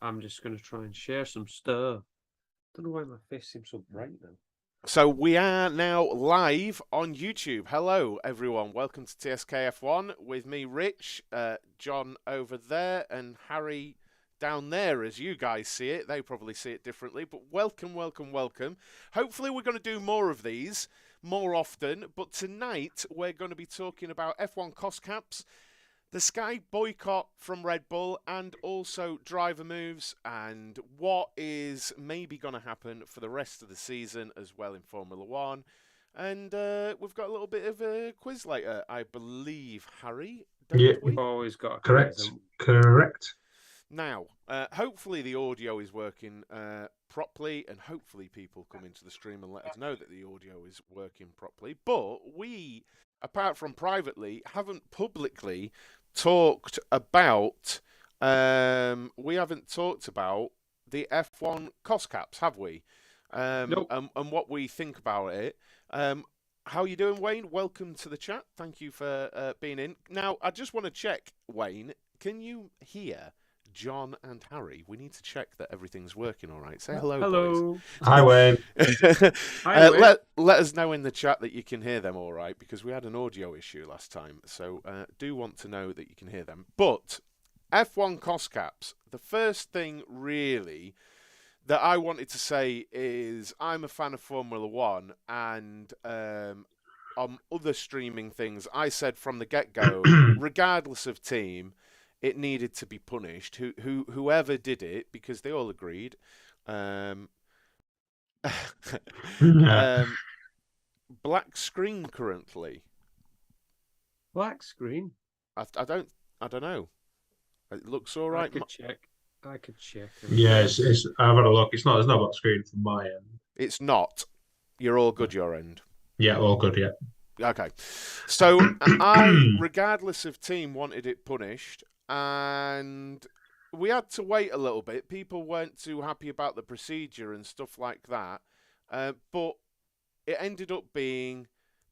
I'm just going to try and share some stuff. Don't know why my face seems so bright now. So we are now live on YouTube. Hello, everyone. Welcome to TSK F1 with me, Rich, John over there, and Harry down there. As you guys see it, they probably see it differently. But welcome, welcome, welcome. Hopefully, we're going to do more of these more often. But tonight, we're going to be talking about F1 cost caps, the Sky boycott from Red Bull, and also driver moves and what is maybe going to happen for the rest of the season as well in Formula One. And we've got a little bit of a quiz later, I believe, Harry, don't Yeah, we? Always got a correct. quiz. Correct. Now, hopefully the audio is working properly, and hopefully people come into the stream and let us know that the audio is working properly. But we, apart from privately, haven't publicly talked about we haven't talked about the F1 cost caps, have we? Nope. And what we think about it. How you doing, Wayne? Welcome to the chat. Thank you for being in. Now, I just want to check, Wayne, can you hear John and Harry? We need to check that everything's working all right. Say hello, Hello. boys. Hi, Wayne. Hi, Wayne. Let us know in the chat that you can hear them all right, because we had an audio issue last time. So do want to know that you can hear them. But F1 cost caps, the first thing really that I wanted to say is I'm a fan of Formula One, and on other streaming things, I said from the get-go, regardless of team, it needed to be punished. Whoever did it, because they all agreed. Black screen currently. Black screen. I don't know. It looks all right. I could check. Yeah, I've had a look. There's no black screen from my end. It's not. You're all good, your end. Yeah, all good, yeah. Okay. So I, regardless of team, wanted it punished, and we had to wait a little bit. People weren't too happy about the procedure and stuff like that, but it ended up being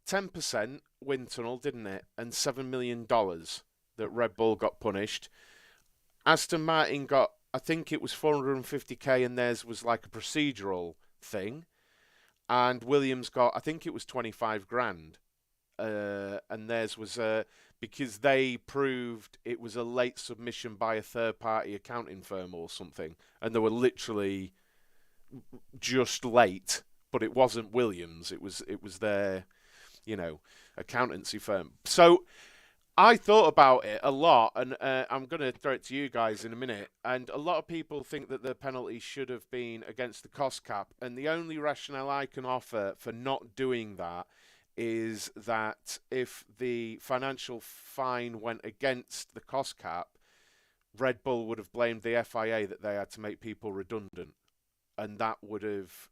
10% wind tunnel, didn't it? And $7 million that Red Bull got punished. Aston Martin got, I think it was 450k, and theirs was like a procedural thing. And Williams got, I think it was 25 grand. And theirs was because they proved it was a late submission by a third-party accounting firm or something. And they were literally just late, but it wasn't Williams. It was their, accountancy firm. So I thought about it a lot, and I'm going to throw it to you guys in a minute. And a lot of people think that the penalty should have been against the cost cap. And the only rationale I can offer for not doing that is that if the financial fine went against the cost cap, Red Bull would have blamed the FIA that they had to make people redundant. And that would have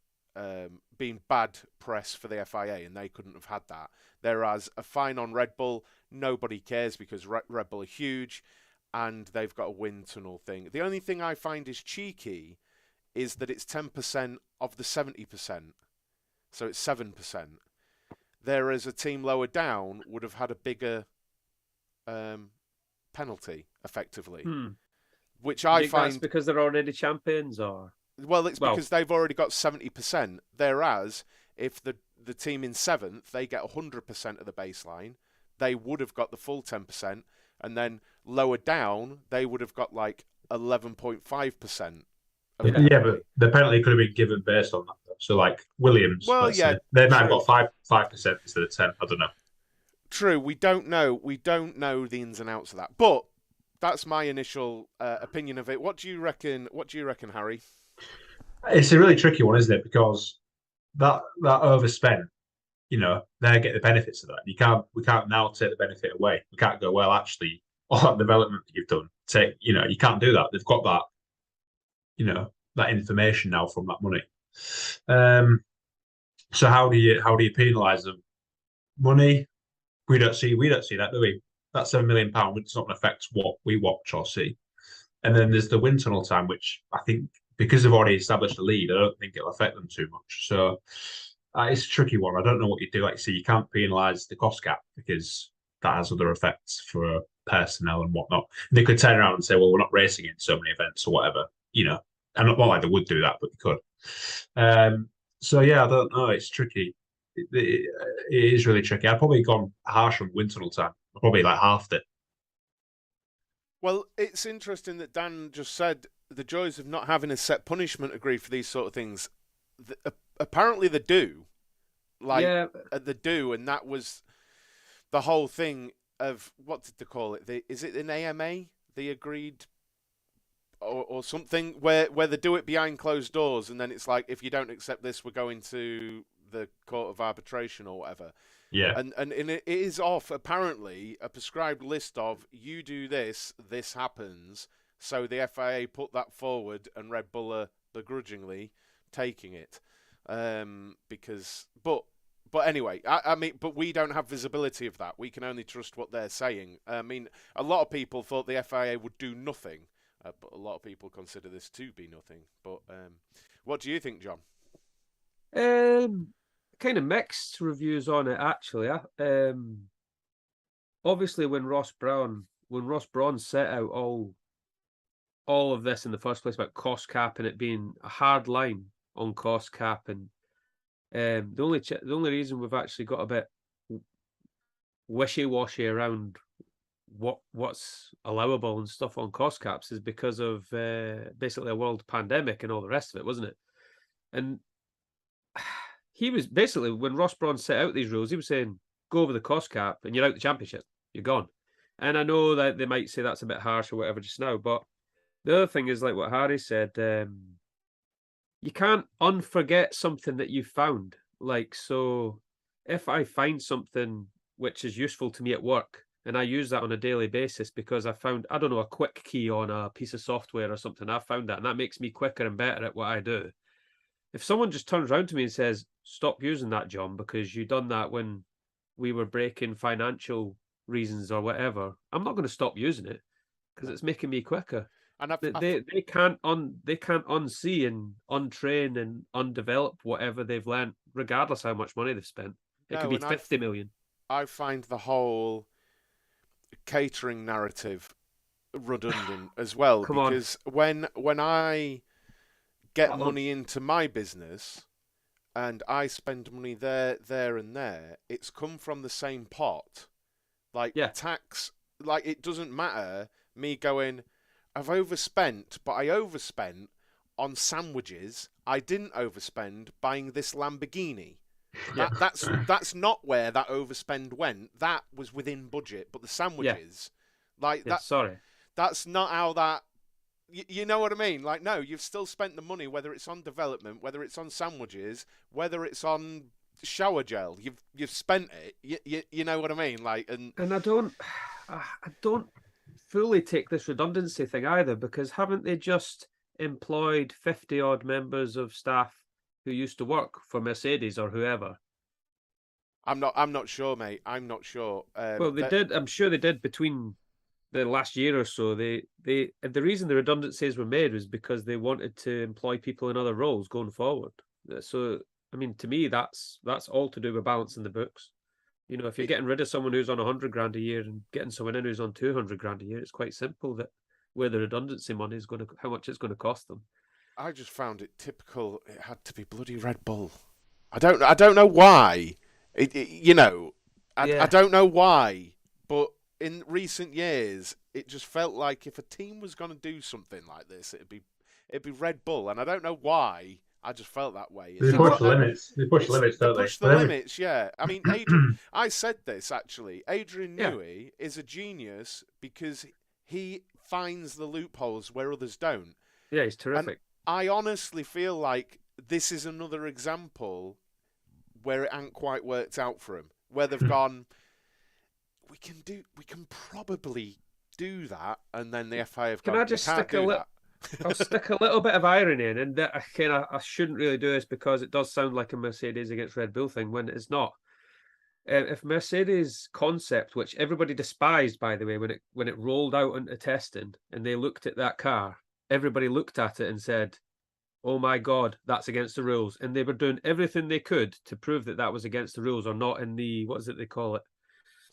been bad press for the FIA, and they couldn't have had that. Whereas a fine on Red Bull, nobody cares because Red Bull are huge and they've got a wind tunnel thing. The only thing I find is cheeky is that it's 10% of the 70%. So it's 7%. Whereas a team lower down would have had a bigger penalty, effectively. Which I find... That's because they're already champions, or... Well, it's because they've already got 70%. Whereas if the team in 7th, they get 100% of the baseline, they would have got the full 10%. And then lower down, they would have got like 11.5%. Yeah, but the penalty could have been given based on that. So, like Williams, they might have got 5% instead of 10. I don't know. True, we don't know. We don't know the ins and outs of that. But that's my initial opinion of it. What do you reckon? What do you reckon, Harry? It's a really tricky one, isn't it? Because that overspent, they get the benefits of that. We can't now take the benefit away. We can't go, well, actually, all that development that you've done, you can't do that. They've got that, that information now from that money. So how do you penalise them? Money, we don't see that, do we? That £7 million, it's not going to affect what we watch or see. And then there's the wind tunnel time, which I think, because they've already established a lead, I don't think it'll affect them too much. So it's a tricky one. I don't know what you do. Like you say, you can't penalise the cost cap because that has other effects for personnel and whatnot. They could turn around and say, well, we're not racing in so many events or whatever. you know, and not like they would do that, but they could. So yeah, I don't know. It's tricky. It is really tricky. I've probably gone harsh on wind tunnel time. I probably like halved it. Well, it's interesting that Dan just said the joys of not having a set punishment agreed for these sort of things. Apparently, they do. Like, Yeah, they do, and that was the whole thing of what did they call it? Is it an AMA? They agreed, or something where they do it behind closed doors, and then it's like, if you don't accept this, we're going to the court of arbitration or whatever. Yeah, And it is off apparently a prescribed list of you do this, this happens. So the FIA put that forward, and Red Bull are begrudgingly taking it, because but anyway, I mean, but we don't have visibility of that. We can only trust what they're saying. I mean, a lot of people thought the FIA would do nothing, but a lot of people consider this to be nothing. But what do you think, John? kind of mixed reviews on it actually. Obviously, when Ross Brawn set out all of this in the first place about cost cap and it being a hard line on cost cap, and the only reason we've actually got a bit wishy-washy around what's allowable and stuff on cost caps is because of basically a world pandemic and all the rest of it, wasn't it? And he was basically, when Ross Brawn set out these rules, he was saying, go over the cost cap and you're out the championship. You're gone. And I know that they might say that's a bit harsh or whatever just now, but the other thing is, like what Harry said, you can't unforget something that you found. Like, so if I find something which is useful to me at work and I use that on a daily basis because I found, I don't know, a quick key on a piece of software or something, I found that and that makes me quicker and better at what I do. If someone just turns around to me and says, stop using that, John, because you done that when we were breaking financial reasons or whatever, I'm not going to stop using it because it's making me quicker. And They can't unsee and untrain and undevelop whatever they've learned, regardless how much money they've spent. It could be 50 million. I find the whole catering narrative redundant as well. Come on. Because when I get money into my business and I spend money there, and there, it's come from the same pot. Like, tax, like, it doesn't matter me going, I've overspent, but I overspent on sandwiches. I didn't overspend buying this Lamborghini. Yeah. That's not where that overspend went. That was within budget, but the sandwiches, like that. Sorry, that's not how that. You know what I mean? Like, no, you've still spent the money, whether it's on development, whether it's on sandwiches, whether it's on shower gel. You've spent it. You know what I mean? Like, and I don't fully take this redundancy thing either, because haven't they just employed 50 odd members of staff who used to work for Mercedes or whoever? I'm not sure, mate. I'm not sure. Well, they did. I'm sure they did between the last year or so. The reason the redundancies were made was because they wanted to employ people in other roles going forward. So, I mean, to me, that's all to do with balancing the books. You know, if you're getting rid of someone who's on 100 grand a year and getting someone in who's on 200 grand a year, it's quite simple that where the redundancy money is going to, how much it's going to cost them. I just found it typical. It had to be bloody Red Bull. I don't know why. I don't know why. But in recent years, it just felt like if a team was going to do something like this, it'd be Red Bull, and I don't know why. I just felt that way. They push the limits. They push limits, don't they? Push the limits, yeah. I mean, I said this actually. Adrian Newey is a genius because he finds the loopholes where others don't. Yeah, he's terrific. And I honestly feel like this is another example where it ain't quite worked out for him. Where they've gone, we can probably do that, and then the FIA have gone, Can I just I'll stick a little bit of irony in, and that I shouldn't really do this because it does sound like a Mercedes against Red Bull thing when it's not. If Mercedes concept, which everybody despised, by the way, when it rolled out into testing and they looked at that car, everybody looked at it and said, "Oh my God, that's against the rules," and they were doing everything they could to prove that was against the rules or not in the, what is it they call it?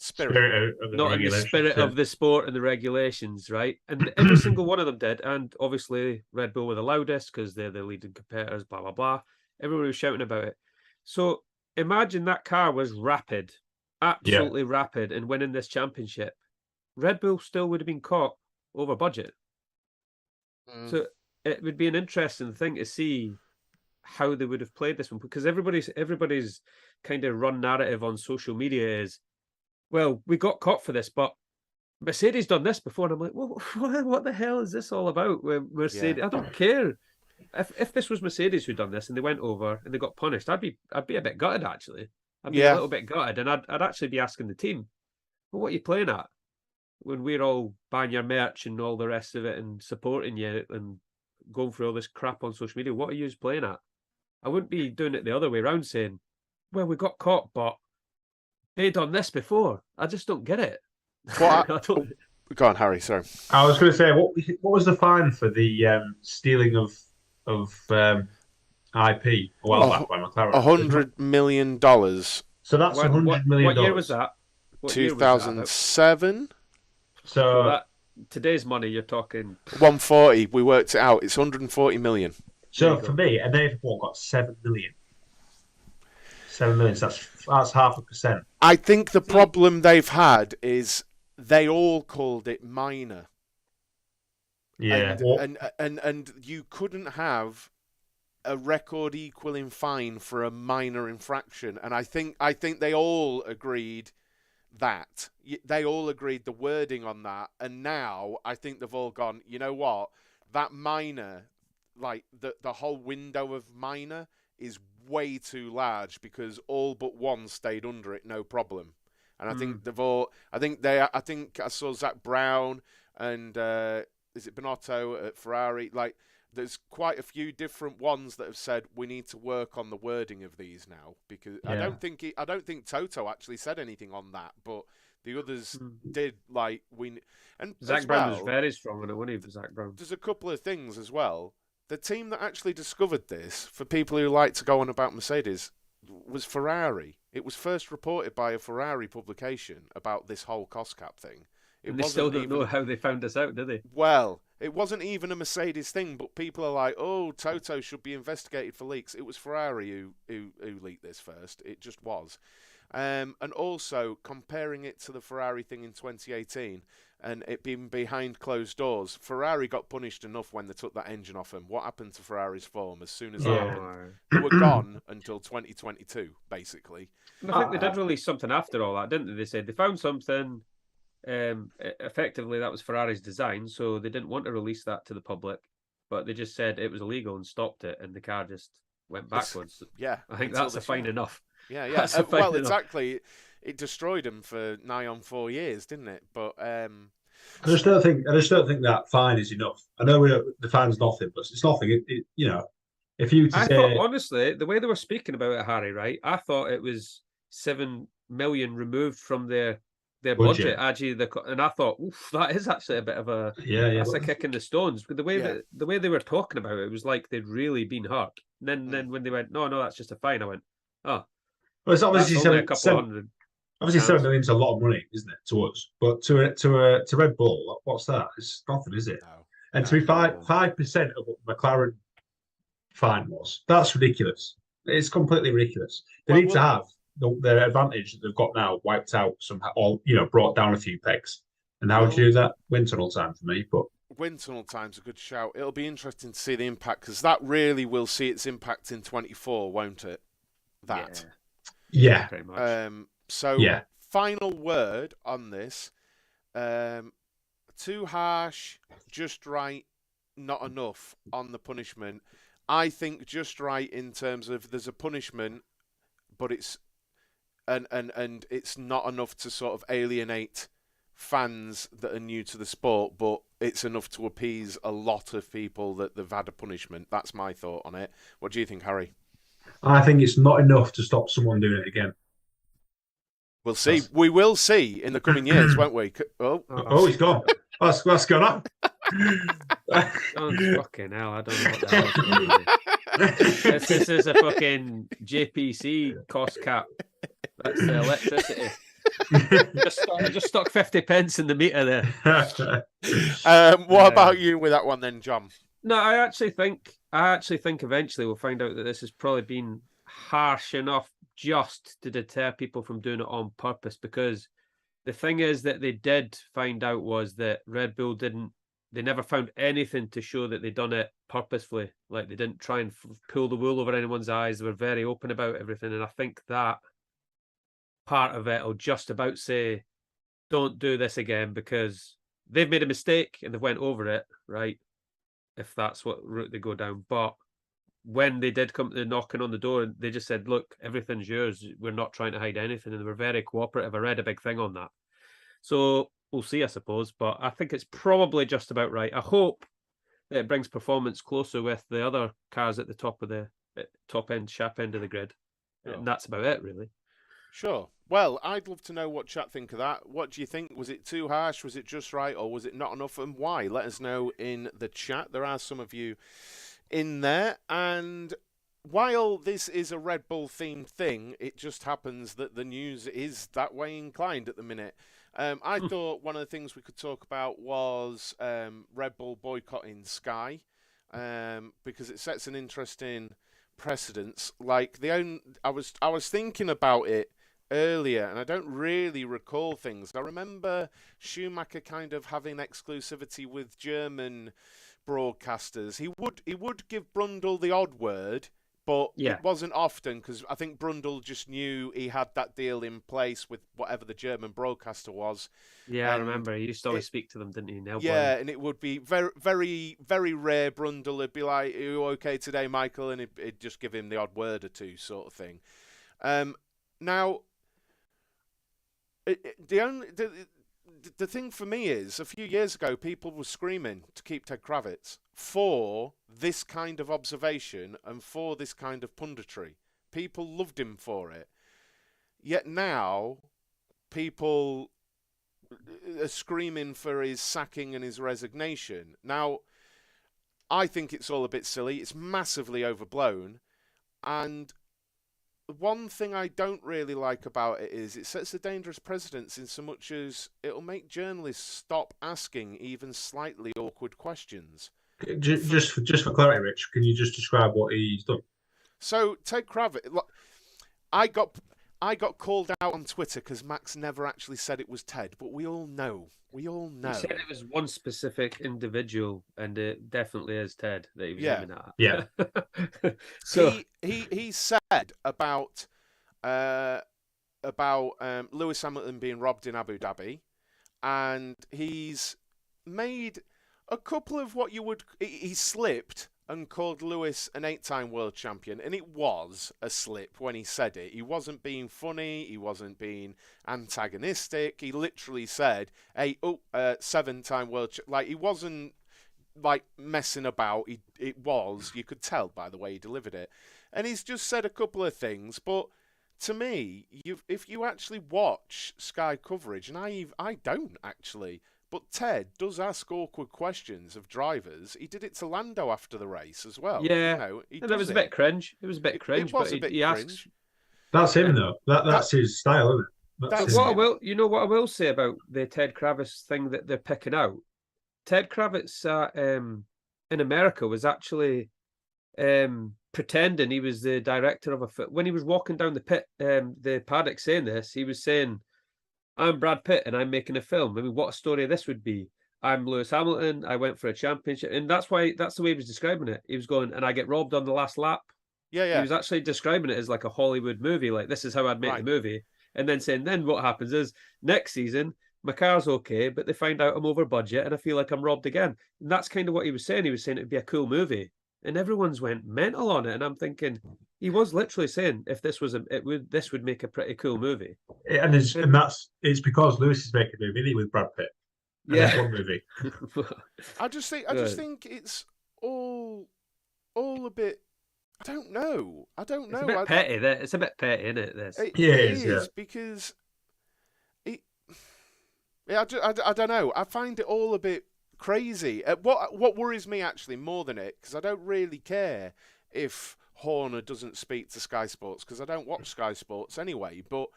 Spirit. of the not in the regulations, spirit yeah. of the sport and the regulations, right? And every single one of them did. And obviously, Red Bull were the loudest because they're the leading competitors, blah, blah, blah. Everyone was shouting about it. So imagine that car was rapid, absolutely rapid, and winning this championship. Red Bull still would have been caught over budget. So it would be an interesting thing to see how they would have played this one, because everybody's kind of run narrative on social media is, well, we got caught for this, but Mercedes done this before, and I'm like, well, what the hell is this all about? Where Mercedes, I don't care. If this was Mercedes who done this and they went over and they got punished, I'd be a bit gutted actually. I'd be a little bit gutted, and I'd actually be asking the team, well, what are you playing at? When we're all buying your merch and all the rest of it and supporting you and going through all this crap on social media, what are you playing at? I wouldn't be doing it the other way around saying, well, we got caught, but they done this before. I just don't get it. Go on, Harry, sorry. I was going to say, what was the fine for the stealing of IP a while back by McLaren? $100 million. So that's $100 million. What year was that? 2007. So today's money, you're talking 140. We worked it out. It's 140 million. So for me, and they've got 7 million. 7 million. So that's 0.5%. I think the problem they've had is they all called it minor. Yeah. And you couldn't have a record equaling fine for a minor infraction. And I think they all agreed that. They all agreed the wording on that. And now I think they've all gone, you know what? That minor, like the whole window of minor is way too large because all but one stayed under it, no problem. And I think they've all. I think I saw Zach Brown and is it Binotto at Ferrari? Like, there's quite a few different ones that have said we need to work on the wording of these now because I don't think Toto actually said anything on that, but the others did. Like and Zach Brown was very strong on it, wasn't he? Zach Brown. There's a couple of things as well. The team that actually discovered this, for people who like to go on about Mercedes, was Ferrari. It was first reported by a Ferrari publication about this whole cost cap thing. And they still don't know how they found this out, do they? Well, it wasn't even a Mercedes thing, but people are like, oh, Toto should be investigated for leaks. It was Ferrari who leaked this first. It just was. And also, comparing it to the Ferrari thing in 2018 and it being behind closed doors, Ferrari got punished enough when they took that engine off them. What happened to Ferrari's form as soon as that happened? They were gone until 2022, basically. I think they did release something after all that, didn't they? They said they found something. Effectively, that was Ferrari's design, so they didn't want to release that to the public, but they just said it was illegal and stopped it, and the car just went backwards. Yeah, I think that's a fine enough. Yeah. Well, exactly. It destroyed them for nigh on 4 years, didn't it? But I just don't think that fine is enough. I know the fine's nothing, but it's nothing. If you thought, honestly, the way they were speaking about it, Harry, right? I thought it was 7 million removed from their budget. Actually, and I thought, oof, that is actually a bit of a that's a kick in the stones. But the way they were talking about it was like they'd really been hurt. And then when they went, no, that's just a fine. I went, oh, well, it's obviously a couple hundred. Obviously, 7 million's a lot of money, isn't it, to us? But to Red Bull, what's that? It's nothing, is it? No. And to be 5% of what McLaren fine was, that's ridiculous. It's completely ridiculous. They need to have their advantage that they've got now wiped out somehow, or brought down a few pegs. And how would you do that? Wind tunnel time for me, but wind tunnel time's a good shout. It'll be interesting to see the impact because that really will see its impact in 24, won't it? That. Yeah. Pretty much. Final word on this. Too harsh, just right, not enough on the punishment. I think just right in terms of there's a punishment, but it's and it's not enough to sort of alienate fans that are new to the sport, but it's enough to appease a lot of people that they've had a punishment. That's my thought on it. What do you think, Harry? I think it's not enough to stop someone doing it again. We'll see. We will see in the coming years, won't we? Oh, he's gone. What's going on? Fucking hell, I don't know what the hell is going on. This is a fucking JPC cost cap. That's the electricity. Just stuck 50 pence in the meter there. What about you with that one then, John? No, I actually think eventually we'll find out that this has probably been harsh enough just to deter people from doing it on purpose. Because the thing is that they did find out was that Red Bull they never found anything to show that they'd done it purposefully. Like, they didn't try and pull the wool over anyone's eyes. They were very open about everything. And I think that part of it will just about say, don't do this again, because they've made a mistake and they've went over it, right? If that's what route they go down. But when they did come to knocking on the door, they just said, look, everything's yours. We're not trying to hide anything. And they were very cooperative. I read a big thing on that. So we'll see, I suppose. But I think it's probably just about right. I hope that it brings performance closer with the other cars at the top of the top end, sharp end of the grid. Oh. And that's about it, really. Sure. Well, I'd love to know what chat think of that. What do you think? Was it too harsh? Was it just right? Or was it not enough? And why? Let us know in the chat. There are some of you in there. And while this is a Red Bull themed thing, it just happens that the news is that way inclined at the minute. I thought one of the things we could talk about was Red Bull boycotting Sky, because it sets an interesting precedence. Like, I was thinking about it earlier, and I don't really recall things. I remember Schumacher kind of having exclusivity with German broadcasters. He would give Brundle the odd word, but it wasn't often, because I think Brundle just knew he had that deal in place with whatever the German broadcaster was. Yeah, I remember. He used to always speak to them, didn't he? And it would be very, very, very rare. Brundle would be like, "Are you okay today, Michael?" And it'd just give him the odd word or two, sort of thing. Now, the thing for me is, a few years ago, people were screaming to keep Ted Kravitz for this kind of observation and for this kind of punditry. People loved him for it. Yet now, people are screaming for his sacking and his resignation. Now, I think it's all a bit silly. It's massively overblown. And one thing I don't really like about it is it sets a dangerous precedence in so much as it'll make journalists stop asking even slightly awkward questions. Just for clarity, Rich, can you just describe what he's done? So, Ted Kravitz, I got called out on Twitter because Max never actually said it was Ted, but we all know. He said it was one specific individual, and it definitely is Ted that he was aiming at. Yeah. So he said about Lewis Hamilton being robbed in Abu Dhabi, and he's made a couple of what you would... He slipped and called Lewis an 8-time world champion, and it was a slip when he said it. He wasn't being funny, he wasn't being antagonistic. He literally said, 7-time world champion. Like, he wasn't like messing about. You could tell by the way he delivered it. And he's just said a couple of things, but to me, if you actually watch Sky coverage, and I don't actually, but Ted does ask awkward questions of drivers. He did it to Lando after the race as well. Yeah, that was a bit cringe. It was a bit cringe. It was a bit cringe. That's him, though. That's his style, isn't it? That's what I will say about the Ted Kravitz thing that they're picking out. Ted Kravitz in America was actually pretending he was the director of when he was walking down the paddock saying this, he was saying, I'm Brad Pitt and I'm making a film. I mean, what a story this would be. I'm Lewis Hamilton. I went for a championship. And that's the way he was describing it. He was going, and I get robbed on the last lap. Yeah. He was actually describing it as like a Hollywood movie. Like, this is how I'd make the movie. And then saying, then what happens is next season, my car's okay, but they find out I'm over budget and I feel like I'm robbed again. And that's kind of what he was saying. He was saying it'd be a cool movie. And everyone's went mental on it. And I'm thinking, he was literally saying, if this was this would make a pretty cool movie. And it's because Lewis is making a movie with Brad Pitt. One movie. I just think it's all a bit. I don't know. It's a bit petty. It's a bit petty, isn't it? This. It is because it. Yeah, I don't know. I find it all a bit crazy. What worries me actually more than it, because I don't really care if Horner doesn't speak to Sky Sports, because I don't watch Sky Sports anyway. But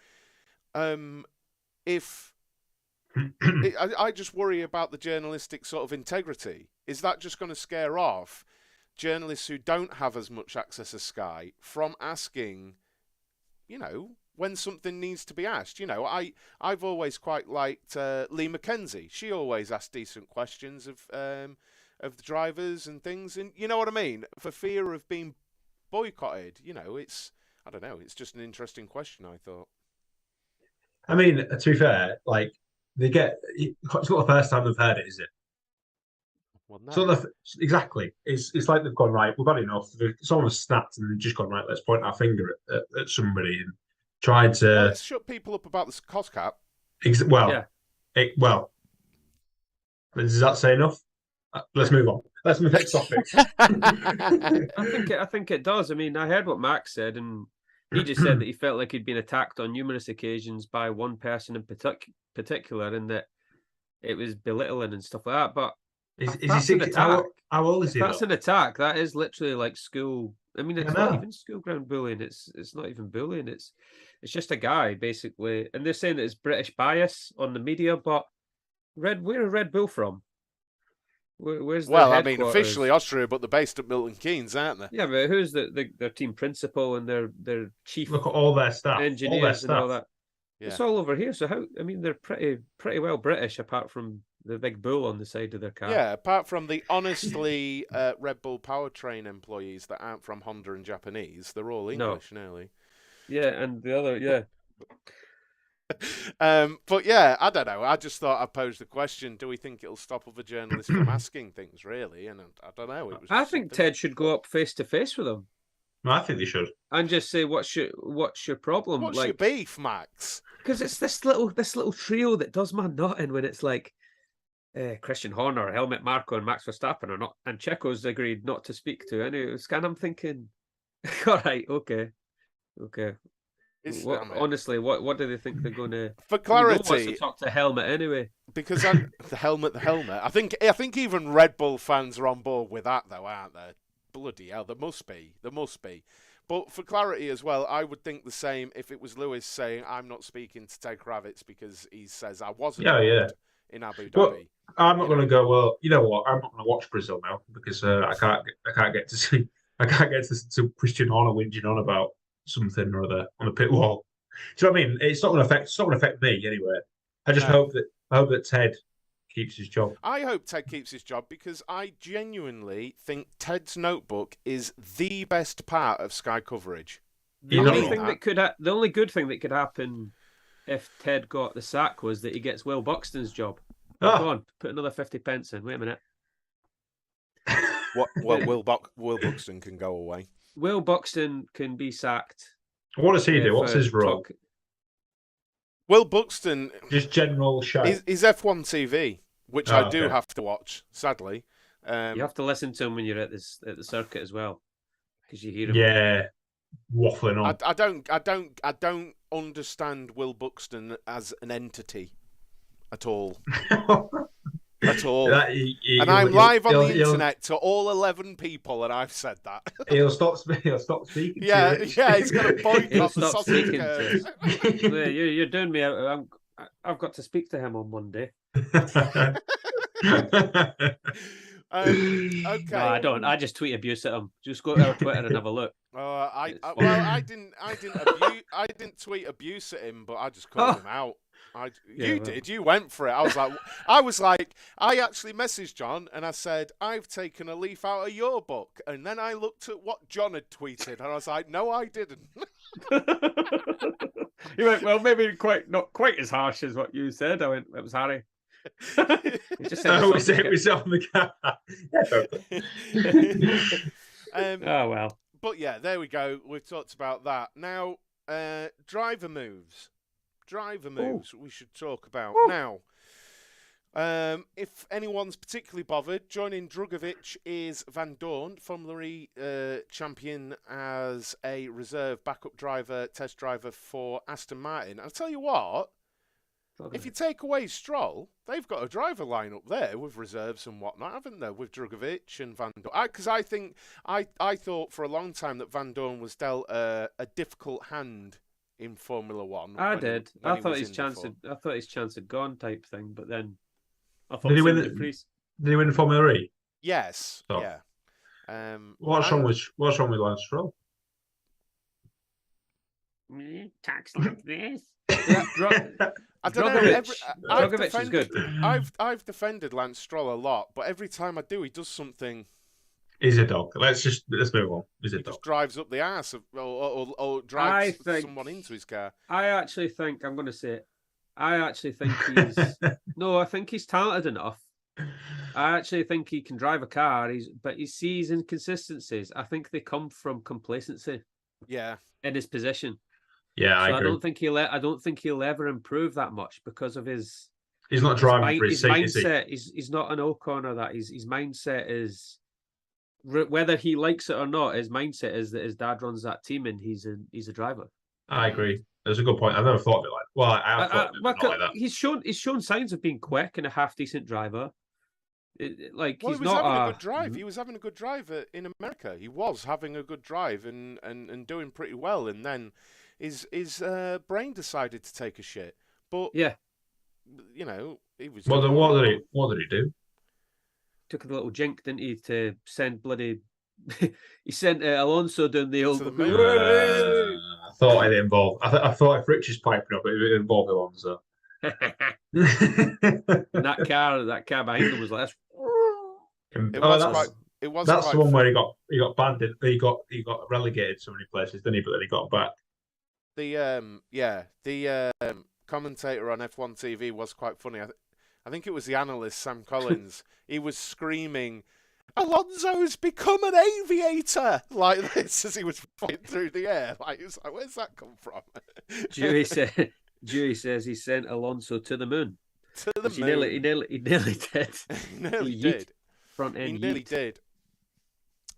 if I just worry about the journalistic sort of integrity. Is that just going to scare off journalists who don't have as much access as Sky from asking, when something needs to be asked? I've always quite liked Lee McKenzie. She always asked decent questions of the drivers and things, and you know what I mean. For fear of being boycotted, I don't know. It's just an interesting question, I thought. I mean, to be fair, like it's not the first time they've heard it, is it? Well, no. So exactly, it's like they've gone right. We've had enough. Someone has snapped, and they've just gone right. Let's point our finger at somebody and tried to. Well, let's shut people up about the cost cap. Well, does that say enough? Let's move on. Let's move next topic. I think it does. I mean, I heard what Max said, and he just said that he felt like he'd been attacked on numerous occasions by one person in particular, and that it was belittling and stuff like that. But is he 60? How old is he? That's an attack. That is literally like school. I mean, it's not even school ground bullying. It's not even bullying. It's just a guy basically, and they're saying that it's British bias on the media. But where are Red Bull from? Where's I mean, officially Austria, but they're based at Milton Keynes, aren't they? Yeah, but who's their team principal and their chief? Look at all their staff, engineers, and all that. Yeah. It's all over here. So they're pretty well British, apart from the big bull on the side of their car. Yeah, apart from the honestly Red Bull powertrain employees that aren't from Honda and Japanese, they're all English nearly. Yeah, and the other, but yeah, I don't know. I just thought I'd pose the question: do we think it'll stop other journalists from asking things? Really, and I don't know. I think Ted should go up face to face with them. I think they should, and just say, "What's your problem? What's your beef, Max?" Because it's this little trio that does my nutting when it's like Christian Horner, Helmut Marko, and Max Verstappen are not, and Checo's agreed not to speak to any. And I'm thinking, all right, okay. Honestly, what do they think they're going to? For clarity, wants to talk to Helmut anyway. Because the helmet. I think even Red Bull fans are on board with that, though, aren't they? Bloody hell, there must be. But for clarity as well, I would think the same if it was Lewis saying, "I'm not speaking to Ted Kravitz because he says I wasn't in Abu Dhabi." But I'm not going to go. Well, you know what? I'm not going to watch Brazil now because I can't get to see. I can't get to Christian Horner whinging on about something or other on the pit wall. Do you know what I mean? It's not going to affect me anyway. I just hope that Ted keeps his job. I hope Ted keeps his job because I genuinely think Ted's notebook is the best part of Sky coverage. The only good thing that could happen if Ted got the sack was that he gets Will Buxton's job. Go on, put another 50 pence in. Wait a minute. Will Buxton can go away. Will Buxton can be sacked. What does he do? What's his role? Will Buxton, just general show. He's F1 TV, which I do have to watch. Sadly, you have to listen to him when you're at the circuit as well, because you hear him. Yeah, waffling on. I don't understand Will Buxton as an entity at all. At all. And I'm live on the internet to all 11 people, and I've said that. He'll stop speaking. Yeah, he's going to boycott the sausage curve. You're doing me out. I've got to speak to him on Monday. Okay. No, I don't. I just tweet abuse at him. Just go to our Twitter and have a look. I didn't tweet abuse at him, but I just called him out. You did. You went for it. I actually messaged John and I said, "I've taken a leaf out of your book." And then I looked at what John had tweeted and I was like, "No, I didn't." You went, "Well, maybe not quite as harsh as what you said." I went, "It was Harry." He just said, it was on the camera. Oh well. But yeah, there we go. We've talked about that. Now, driver moves. We should talk about now. If anyone's particularly bothered, joining Drugovich is Van Dorn, Formula champion, as a reserve backup driver, test driver for Aston Martin. I'll tell you what, if you take away Stroll, they've got a driver line up there with reserves and whatnot, haven't they? With Drugovich and Van Dorn. Because I thought for a long time that Van Dorn was dealt a difficult hand in Formula One. I when he- did. when I he thought was his in chance before. had, I thought his chance had gone type thing, but then I thought Did he same win? with De Vries. Did he win the Formula E? Yes, So, yeah. What's and- wrong with Lance Stroll? Talks like this. I don't know. Drogovic is good. I've defended Lance Stroll a lot, but every time I do, he does something. He's a dog. Let's move on. He's a He dog. just drives up the ass or drives someone into his car. I actually think I'm going to say it. I actually think he's no. I think he's talented enough. I actually think he can drive a car. But he sees inconsistencies. I think they come from complacency Yeah, in his position. Yeah, I So agree. I don't think he'll ever improve that much because of his. He's not driving for his seat, mindset. He's not an Ocon or that. His mindset is whether he likes it or not. His mindset is that his dad runs that team and he's a driver. I agree. That's a good point. I've never thought of it like. Well, I have thought of it, but not like that. He's shown signs of being quick and a half decent driver. he He's was not having a good drive. He was having a good drive in America. He was having a good drive and doing pretty well. And then his brain decided to take a shit. But yeah, you know, he was. What did he do? took a little jink, didn't he, to send bloody. He sent Alonso down the old. To the moon. I thought it involved. I thought if Rich is piping up, it involved Alonso. And that car behind him was like. That's the one where he got banned. He got relegated so many places, didn't he? But then he got back. The commentator on F1 TV was quite funny. I think it was the analyst Sam Collins. He was screaming, "Alonso's become an aviator!" like this as he was flying through the air. Like, he was like, where's that come from? Dewey says he sent Alonso to the moon. To the moon. He nearly did. He nearly did. Front end. He nearly did.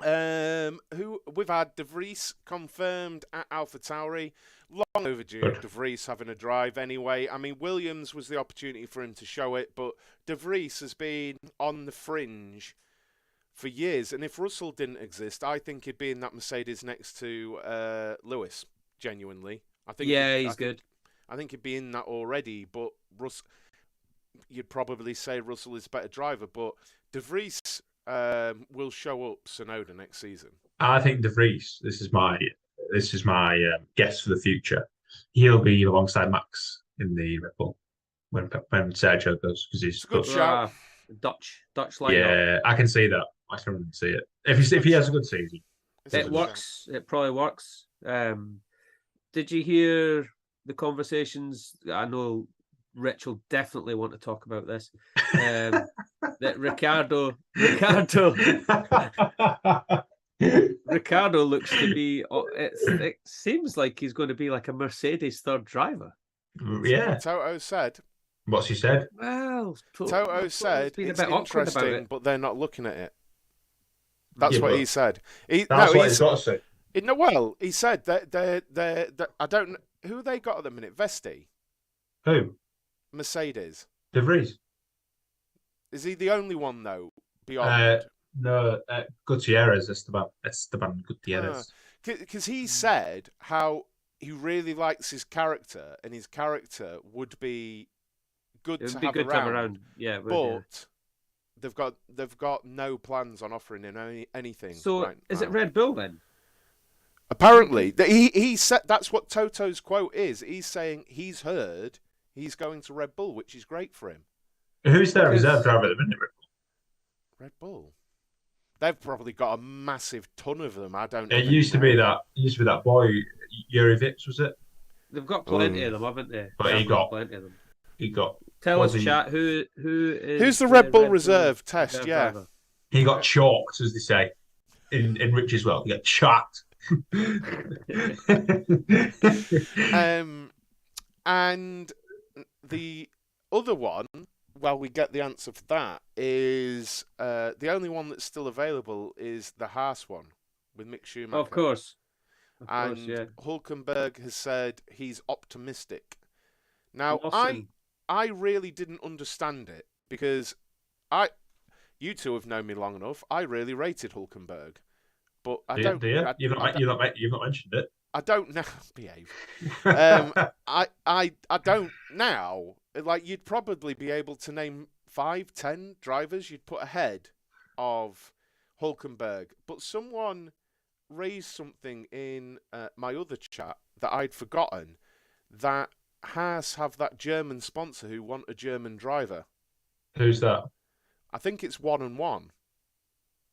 Who we've had De Vries confirmed at AlphaTauri. Long overdue. De Vries having a drive anyway. I mean, Williams was the opportunity for him to show it, but De Vries has been on the fringe for years. And if Russell didn't exist, I think he'd be in that Mercedes next to Lewis. Genuinely, I think. Yeah, he's good. I think he'd be in that already, but you'd probably say Russell is a better driver, but De Vries will show up Tsunoda next season. I think De Vries. This is my guess for the future. He'll be alongside Max in the Red Bull when Sergio goes because he's good shout. Dutch lineup. Yeah, I can see that. I can see it. If he has a good season, it works. It probably works. Did you hear the conversations? I know Rich will definitely want to talk about this. That Ricardo looks to be. It seems like he's going to be like a Mercedes third driver. Yeah. Toto said. What's he said? Well, Toto said it's interesting, but they're not looking at it. That's what he said. He's got to say. Well, he said that I don't know who they got at the minute. Vesti. Who? Mercedes. De Vries. Is he the only one though? Beyond. No, Gutierrez. Esteban Gutierrez. Because he said how he really likes his character, and his character would be good to have around. Yeah, but they've got no plans on offering him anything. So is it Red Bull then? Apparently, he said that's what Toto's quote is. He's saying he's heard he's going to Red Bull, which is great for him. Who's their reserve driver at the minute? Red Bull. They've probably got a massive ton of them. I don't. It used to be that boy Yuri Vips, was it? They've got plenty of them, haven't they? But he got plenty of them. He got. Tell us, chat, who's the Red Bull reserve test? Yeah, driver? He got chalked, as they say in Rich's world. He got chalked. And the other one, well, we get the answer for that, is the only one that's still available is the Haas one with Mick Schumacher. Of course, yeah. Hulkenberg has said he's optimistic. Now, Awesome. I really didn't understand it because you two have known me long enough. I really rated Hulkenberg, but I don't. You've not mentioned it. I don't now behave. I don't now. Like, you'd probably be able to name 5, 10 drivers you'd put ahead of Hulkenberg, but someone raised something in my other chat that I'd forgotten, that Haas have that German sponsor who want a German driver. Who's that? I think it's 1&1. All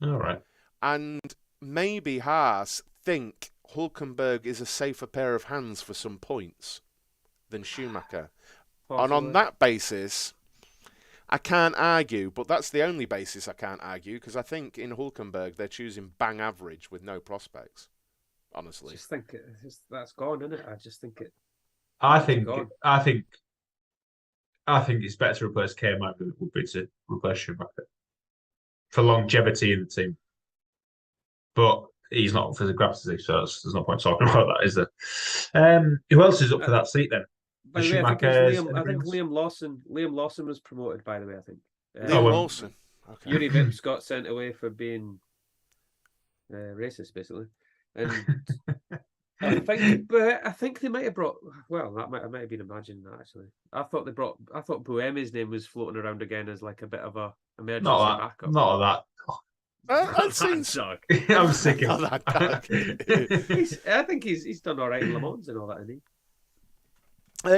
right. And maybe Haas think Hulkenberg is a safer pair of hands for some points than Schumacher. Possibly. And on that basis, I can't argue, but that's the only basis I can't argue, because I think in Hulkenberg they're choosing bang average with no prospects. Honestly, Just think that's gone, isn't it? I just think it. I think gone. it's better to replace K-Mag than it would be to replace Schumacher for longevity in the team. But he's not for the grabs, is he? So there's no point talking about that, is there? Who else is up for that seat then? By the way, I think Liam Liam Lawson was promoted. By the way, I think Liam Lawson. Okay. Yuri Vips got sent away for being racist, basically, and I think they might have brought. Well, that might have been imagined that actually. I thought Buemi's name was floating around again as like a bit of a emergency backup. Not that. I've seen. I'm sick of that. I think he's done all right in Le Mans and all that, hasn't he?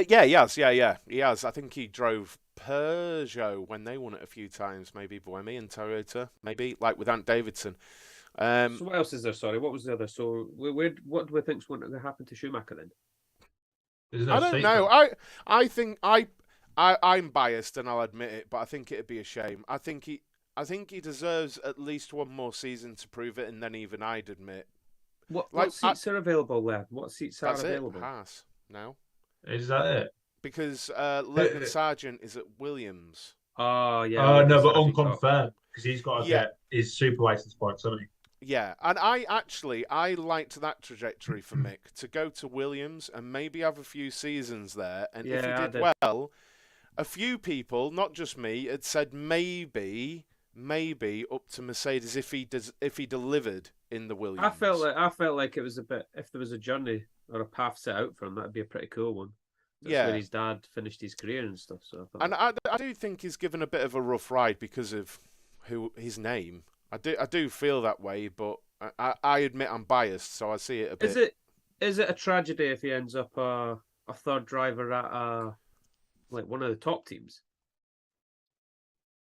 Yeah, he has. Yeah, he has. I think he drove Peugeot when they won it a few times. Maybe Buemi and Toyota. Maybe like with Ant Davidson. So what else is there? Sorry, what was the other? So what do we think's going to happen to Schumacher then? I don't know. I think I'm biased and I'll admit it, but I think it'd be a shame. I think he deserves at least one more season to prove it, and then even I'd admit. What seats are available there? What seats are available? That's it, Haas now. Is that it? Because Logan Sargent is at Williams. Oh, yeah. Oh, no, but unconfirmed, because he's got to get his super license points, hasn't he? Yeah, and I liked that trajectory for Mick, to go to Williams and maybe have a few seasons there, and if he did well, a few people, not just me, had said maybe up to Mercedes if he delivered in the Williams. I felt like it was a bit, if there was a journey or a path set out for him, that'd be a pretty cool one. That's where his dad finished his career and stuff. So I do think he's given a bit of a rough ride because of his name. I do feel that way, but I admit I'm biased, so I see it a bit. Is it a tragedy if he ends up a third driver at like one of the top teams?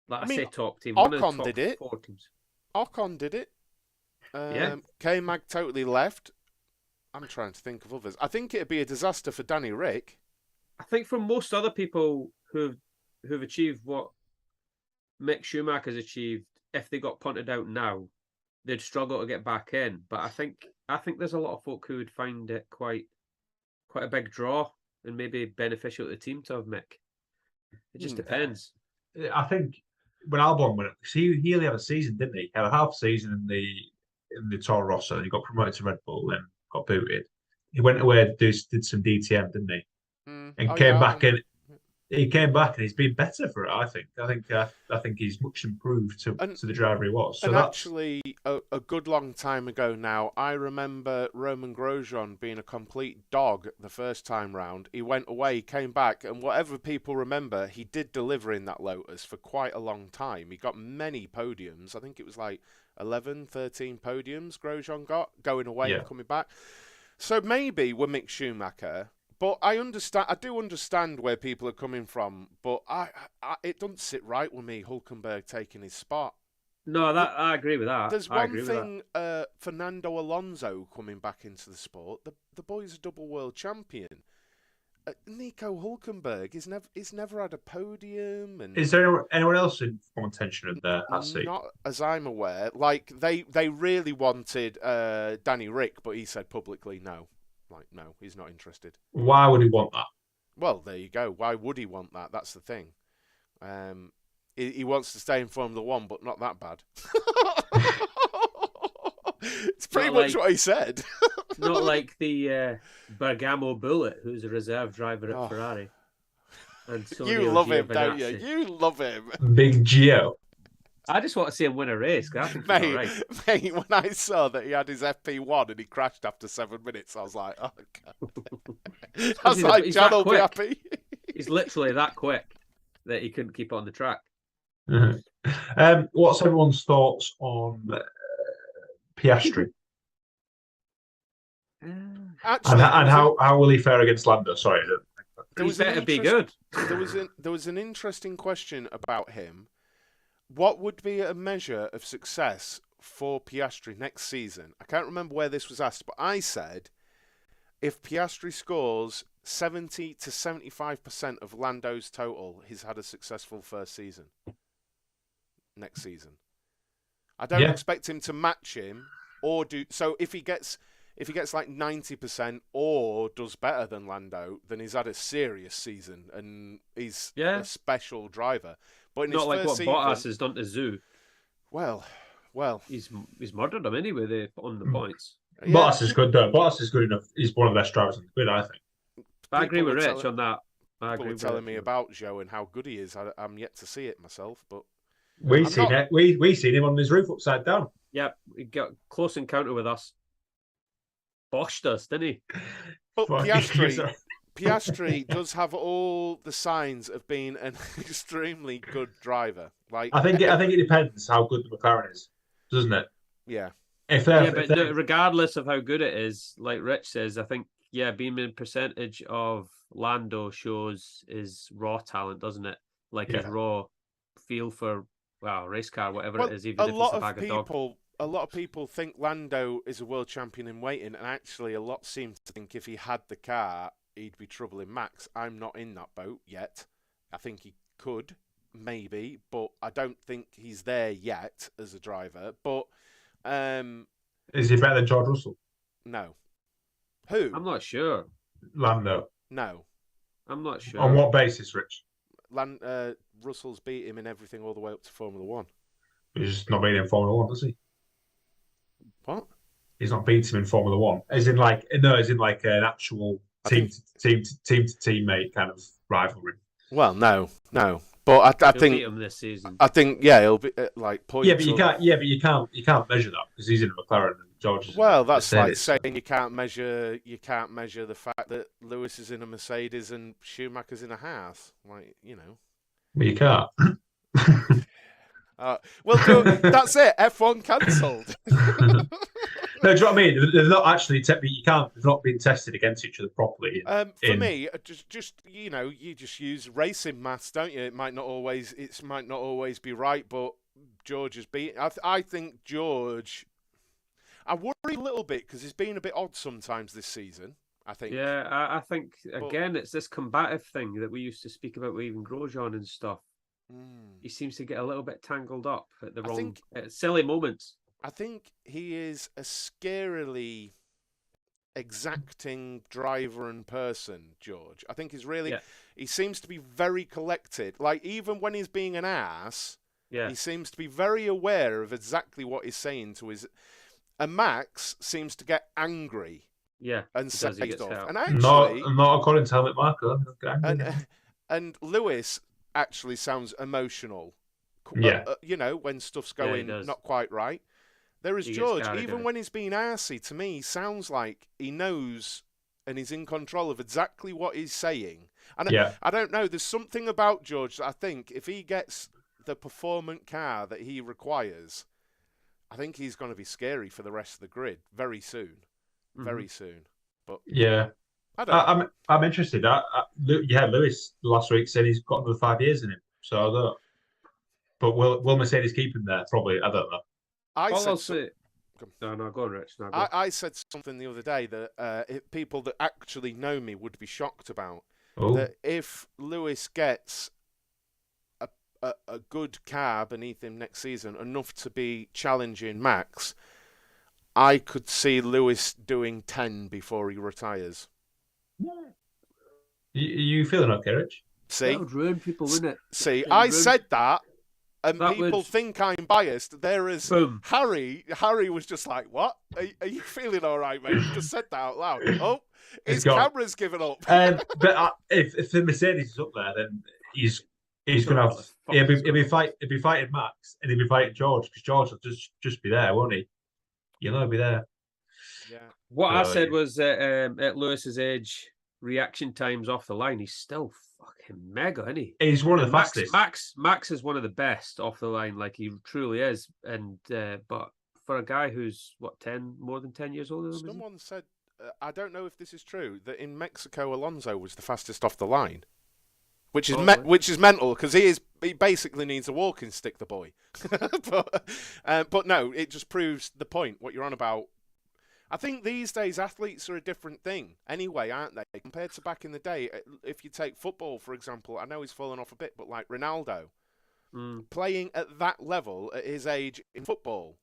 Like I say top team. One of the top did it. 4 teams. Ocon did it. K-Mag totally left. I'm trying to think of others. I think it'd be a disaster for Danny Rick. I think for most other people who've achieved what Mick Schumacher's achieved, if they got punted out now, they'd struggle to get back in. But I think there's a lot of folk who would find it quite a big draw and maybe beneficial to the team to have Mick. It just depends. I think when Albon went, he only had a season, didn't he? He had a half season in the Toro Rosso, and he got promoted to Red Bull, then got booted. He went away and did some DTM, didn't he? And came back and he's been better for it. I think he's much improved to the driver he was. So actually, a good long time ago now, I remember Roman Grosjean being a complete dog the first time round. He went away, came back, and whatever people remember, he did deliver in that Lotus for quite a long time. He got many podiums. I think it was like 11, 13 podiums Grosjean got, going away and coming back. So maybe we're Mick Schumacher. But I do understand where people are coming from, but it doesn't sit right with me, Hulkenberg taking his spot. No, I agree with that. There's one thing, Fernando Alonso coming back into the sport. The boy's a double world champion. Nico Hulkenberg he's never had a podium. And is there anyone else in contention in there? Not as I'm aware. Like they really wanted Danny Rick, but he said publicly no. Like, no, he's not interested. Why would he want that? Well, there you go. Why would he want that? That's the thing. He wants to stay in Formula One, but not that bad. It's pretty much what he said. Not like the Bergamo Bullet, who's a reserve driver at Ferrari. And you love him, don't you? You love him. Big Gio. I just want to see him win a race. 'Cause I think he's all right. Mate, when I saw that he had his FP1 and he crashed after 7 minutes, I was like, oh, God. I was like, John will be happy. He's literally that quick that he couldn't keep on the track. What's everyone's thoughts on Piastri? Actually, and how will he fare against Lando? Sorry. He better be good. There was an interesting question about him. What would be a measure of success for Piastri next season? I can't remember where this was asked, but I said if Piastri scores 70 to 75% of Lando's total, he's had a successful first season. Next season, I don't expect him to match him or do so. If he gets like 90% or does better than Lando, then he's had a serious season and he's a special driver. But in not his like what season, Bottas has done to Zoo. Well, he's murdered him anyway on the points. Yeah. Bottas is good though. Bottas is good enough. He's one of the best drivers in the grid, I think. I agree with Rich on that. People were telling me about Joe and how good he is. I'm yet to see it myself, but we seen him on his roof upside down. Yeah, he got close encounter with us. Boshed us, didn't he? But Piastri does have all the signs of being an extremely good driver. Like I think it depends how good the McLaren is, doesn't it? Yeah. Regardless of how good it is, like Rich says, I think being in percentage of Lando shows his raw talent, doesn't it? Like his raw feel for race car, whatever it is, even if it's a bag of dog. A lot of people think Lando is a world champion in waiting, and actually a lot seem to think if he had the car, he'd be troubling Max. I'm not in that boat yet. I think he could, maybe, but I don't think he's there yet as a driver. But is he better than George Russell? No. Who? I'm not sure. Lando. No. I'm not sure. On what basis, Rich? Russell's beat him in everything all the way up to Formula 1. He's not beating him in Formula 1, does he? What? He's not beating him in Formula 1. As in like an actual team to teammate kind of rivalry. Well, no. But I think beat him this season. I think he'll be like points. Yeah, but you can't measure that because he's in a McLaren and George is. Well, that's like saying you can't measure the fact that Lewis is in a Mercedes and Schumacher's in a Haas. Like, you know. Well, you can't. That's it. F1 cancelled. No, do you know what I mean? They're not actually. They've not been tested against each other properly. For me, just you just use racing maths, don't you? It might not always be right, but George has beat. I think George. I worry a little bit because he's been a bit odd sometimes this season. I think. Yeah, I think again it's this combative thing that we used to speak about with even Grosjean and stuff. He seems to get a little bit tangled up at the at silly moments. I think he is a scarily exacting driver and person, George. I think he seems to be very collected. Like, even when he's being an ass, he seems to be very aware of exactly what he's saying to his... And Max seems to get angry. Yeah, and say stuff. And actually... Not according to Helmut Marko. And Lewis actually sounds emotional. Yeah. When stuff's going not quite right. There is George, even when he's being arsey, to me, he sounds like he knows and he's in control of exactly what he's saying. And I don't know, there's something about George that I think if he gets the performant car that he requires, I think he's going to be scary for the rest of the grid very soon. Mm-hmm. Very soon. But yeah. I'm interested. Lewis last week said he's got another 5 years in him. So I don't know. But will Mercedes keep him there? Probably. I don't know. Go on, Rich. No, I said something the other day that people that actually know me would be shocked about. Oh. That if Lewis gets a good car beneath him next season, enough to be challenging Max, I could see Lewis doing 10 before he retires. You feeling okay, Rich? See? That would ruin people, wouldn't it? See, I said that. And people think I'm biased. There is Harry. Harry was just like, "What? Are you feeling all right, mate?" You just said that out loud. Oh, his camera's given up. But if the Mercedes is up there, then He's So gonna what have. the fuck is going on? He'll be fighting Max, and he'll be fighting George because George will just be there, won't he? You know, he'll be there. Yeah. What I So, said was that at Lewis's age, reaction times off the line, he's still fucking mega, isn't he? he's one of And the fastest. Max is one of the best off the line, like he truly is. And but for a guy who's what more than 10 years older than him, Someone said, I don't know if this is true, that in Mexico Alonso was the fastest off the line, which is which is mental because he basically needs a walking stick, the boy. but no, it just proves the point. What you're on about. I think these days athletes are a different thing anyway, aren't they? Compared to back in the day, if you take football, for example, I know he's fallen off a bit, but like Ronaldo, playing at that level at his age in football,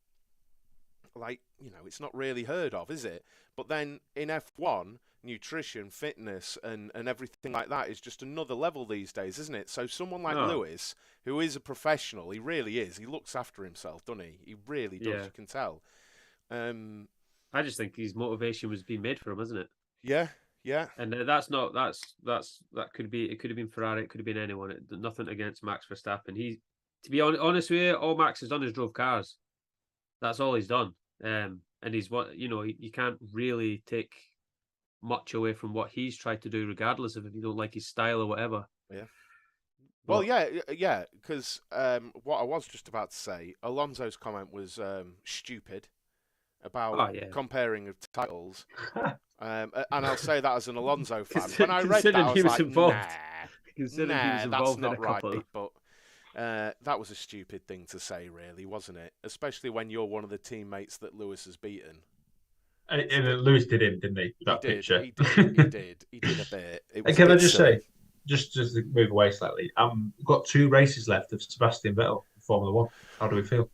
like, it's not really heard of, is it? But then in F1, nutrition, fitness, and everything like that is just another level these days, isn't it? So someone like Lewis, who is a professional, he really is. He looks after himself, doesn't he? He really does, you can tell. I just think his motivation was being made for him, isn't it? Yeah. And that could have been Ferrari, it could have been anyone. Nothing against Max Verstappen. To be honest with you, all Max has done is drove cars. That's all he's done. And he's you can't really take much away from what he's tried to do, regardless of if you don't like his style or whatever. Yeah. Well, yeah, because what I was just about to say, Alonso's comment was stupid about comparing of titles. And I'll say that as an Alonso fan. When I read that, I was like, nah, that's not right. But that was a stupid thing to say, really, wasn't it? Especially when you're one of the teammates that Lewis has beaten. And Lewis did him, didn't he? That picture. He did a bit. Can I just say, just to move away slightly, we've got 2 races left of Sebastian Vettel in Formula One. How do we feel?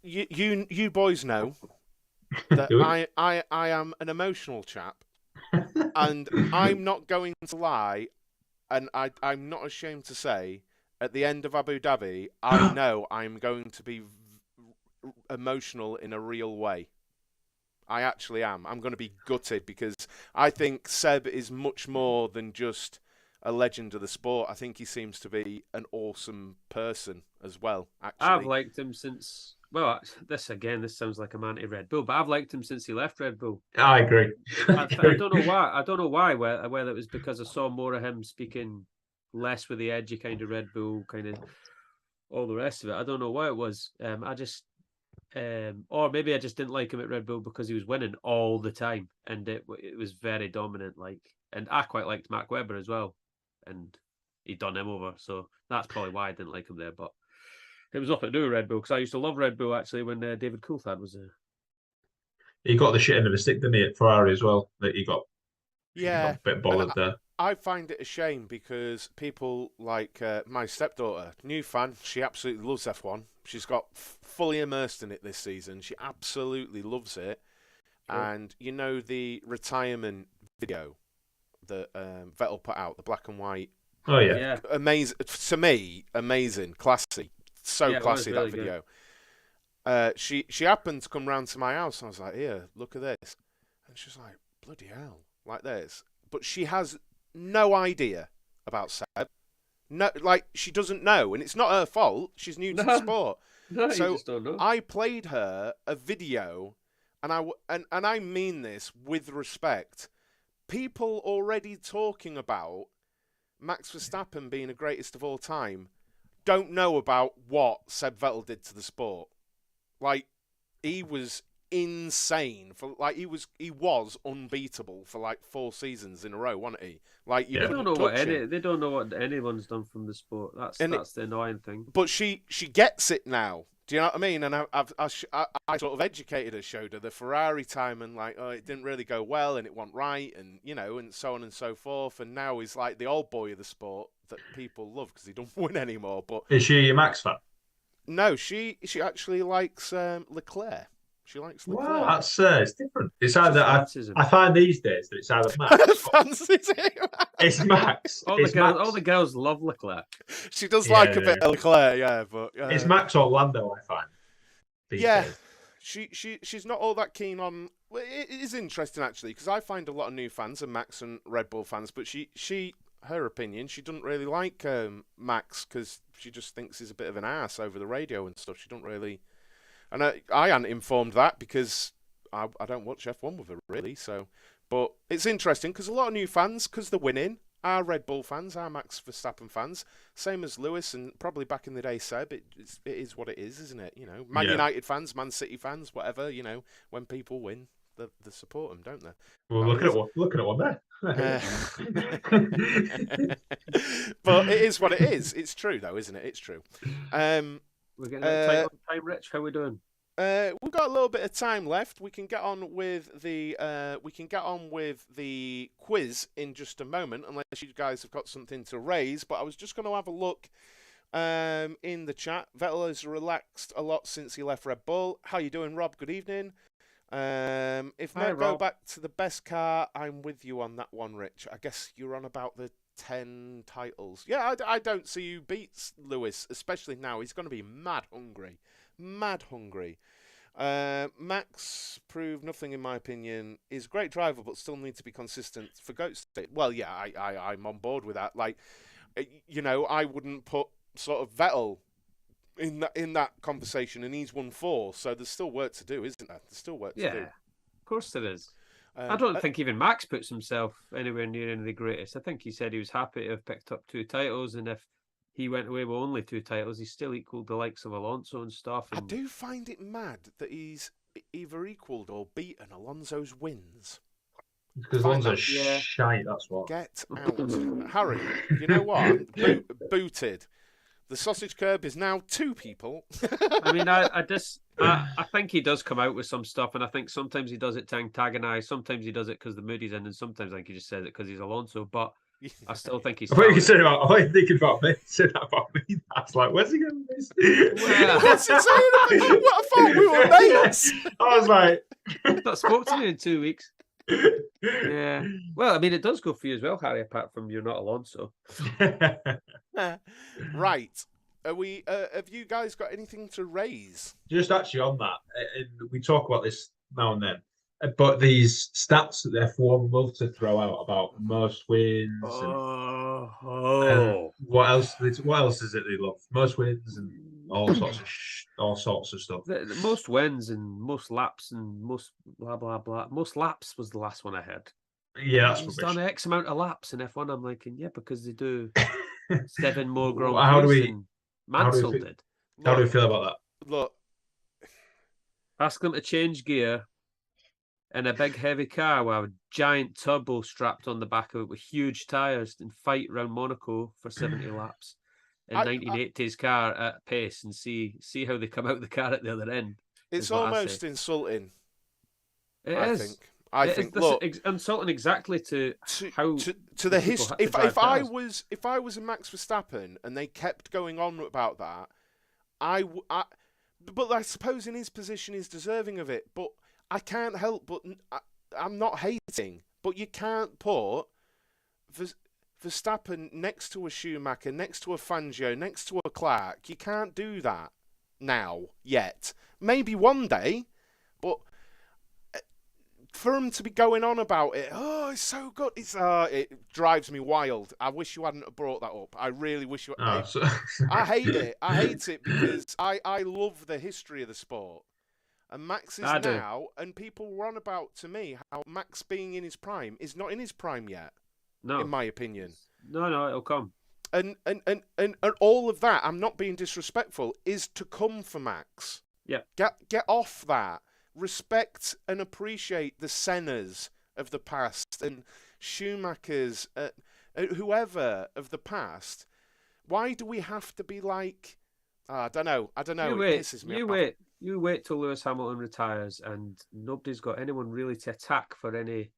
You boys know that I am an emotional chap, and I'm not going to lie, and I'm not ashamed to say, at the end of Abu Dhabi, I know I'm going to be emotional in a real way. I actually am. I'm going to be gutted because I think Seb is much more than just a legend of the sport. I think he seems to be an awesome person as well, actually. I've liked him since... Well, this sounds like I'm anti-Red Bull, but I've liked him since he left Red Bull. I agree. I don't know why. I don't know why. Whether it was because I saw more of him speaking less with the edgy kind of Red Bull, kind of all the rest of it. I don't know why it was. Or maybe I just didn't like him at Red Bull because he was winning all the time, and it was very dominant. And I quite liked Mark Webber as well, and he'd done him over, so that's probably why I didn't like him there. But it was nothing to do with Red Bull because I used to love Red Bull actually when David Coulthard was there. He got the shit end of the stick, didn't he, at Ferrari as well? That he got a bit bothered there. I find it a shame because people like my stepdaughter, new fan, she absolutely loves F1. She's got fully immersed in it this season. She absolutely loves it. Sure. And the retirement video that Vettel put out, the black and white. Oh yeah, amazing to me, amazing, classy, classy really that video. She happened to come round to my house, and I was like, "Here, look at this," and she's like, "Bloody hell, like this." But she has no idea about Seb. No, she doesn't know, and it's not her fault. She's new to the sport. No, so you just don't know. I played her a video, and I mean this with respect. People already talking about Max Verstappen being the greatest of all time don't know about what Seb Vettel did to the sport. He was insane he was unbeatable for 4 seasons in a row, wasn't he? They don't know what anyone's done from the sport. That's the annoying thing. But she gets it now. Do you know what I mean? And I sort of educated her, showed her the Ferrari time, and it didn't really go well, and it went right, and and so on and so forth. And now he's like the old boy of the sport that people love because he don't win anymore. But is she a Max fan? No, she actually likes Leclerc. She likes Leclerc. Wow, that's it's different. It's either I find these days that it's either Max. Fancies it. It's Max. All the girls love Leclerc. She does like a bit of Leclerc, yeah, but it's Max or Lando, I find. Days. She's not all that keen on. Well, it is interesting actually because I find a lot of new fans are Max and Red Bull fans, but she her opinion, she doesn't really like Max because she just thinks he's a bit of an ass over the radio and stuff. She don't really, and I hadn't informed that because I don't watch F1 with her really. So, but it's interesting because a lot of new fans, because they're winning, are Red Bull fans, are Max Verstappen fans, same as Lewis and probably back in the day Seb. It is what it is, isn't it? You know, Man United fans, Man City fans, whatever. You know, when people win, they support them, don't they? Well, look at one there. But it is what it is. It's true, though, isn't it? It's true. We're getting tight on time, Rich. How are we doing? We've got a little bit of time left. We can get on with the quiz in just a moment, unless you guys have got something to raise. But I was just going to have a look in the chat. Vettel has relaxed a lot since he left Red Bull. How you doing, Rob? Good evening. If Hi, not, go Rob. back to the best car. I'm with you on that one, Rich. I guess you're on about the 10 titles. Yeah, I don't see you beat Lewis, especially now. He's going to be mad hungry. Mad hungry. Max proved nothing, in my opinion. Is a great driver, but still needs to be consistent for GOAT state. Well, yeah, I'm on board with that. Like, you know, I wouldn't put sort of Vettel in that conversation, and he's won 4. So there's still work to do, isn't there? There's still work to do. Yeah, of course there is. I don't think even Max puts himself anywhere near any of the greatest. I think he said he was happy to have picked up 2 titles, and if he went away with only 2 titles, he's still equalled the likes of Alonso and stuff. And I do find it mad that he's either equalled or beaten Alonso's wins. Because Alonso's shite, that's what. Get out. Harry, you know what? Booted. The sausage curb is now 2 people. I mean, I think he does come out with some stuff, and I think sometimes he does it to antagonise, sometimes he does it because the mood he's in, and sometimes I think he just says it because he's Alonso, but I still think he's... I thought you said about, I was thinking about me, said that about me. I was like, where's he going with this? Well, What's he saying about you? What, I thought we were mates. I was like... I've not spoke to me in 2 weeks. Yeah. Well, I mean, it does go for you as well, Harry, apart from you're not Alonso. Right. Are we? Have you guys got anything to raise? Just actually on that, and we talk about this now and then, but these stats that the F1 love to throw out about most wins and what else? What else is it they love? Most wins and all sorts of stuff. The most wins and most laps and most blah blah blah. Most laps was the last one I heard. Yeah, that's He's rubbish. done X amount of laps in F1. I'm like, yeah, because they do 7 more Grand Well, how do Prix we- than Mansell did. How do you feel about that? Look, Ask them to change gear in a big heavy car with a giant turbo strapped on the back of it with huge tyres and fight around Monaco for 70 laps in 1980s car at pace and see how they come out the car at the other end. it's almost insulting. It I is. think. I think. It's Look, insulting exactly to how to the history. If I was a Max Verstappen and they kept going on about that, but I suppose in his position he's deserving of it. But I can't help but I'm not hating. But you can't put Verstappen next to a Schumacher, next to a Fangio, next to a Clark. You can't do that now yet. Maybe one day, but for him to be going on about it, oh, it's so good. It drives me wild. I wish you hadn't brought that up. I really wish you. I hate it. I hate it because I love the history of the sport. And Max is now, and people run about to me how Max being in his prime is not in his prime yet. No, in my opinion. No, it'll come. And all of that, I'm not being disrespectful, is to come for Max. Yeah. Get off that. Respect and appreciate the Sennas of the past and Schumachers, whoever of the past. Why do we have to be like? I don't know. It pisses me off. You wait till Lewis Hamilton retires, and nobody's got anyone really to attack for any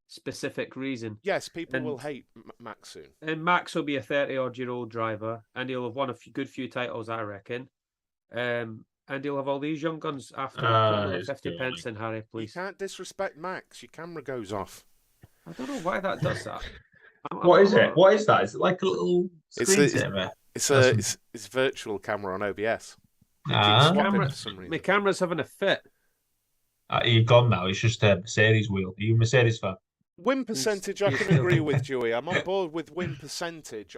specific reason. Yes, people will hate Max soon. And Max will be a 30-odd-year-old driver, and he'll have won a good few titles, I reckon. And he'll have all these young guns after 50 pence in, Harry, please. You can't disrespect Max. Your camera goes off. I don't know why that does that. What is it? What is that? Is it like a little screensaver? It's virtual camera on OBS. My camera's having a fit. He's gone now. He's just a Mercedes wheel. Are you a Mercedes fan? Win percentage, I can agree with Dewey. I'm on board with win percentage.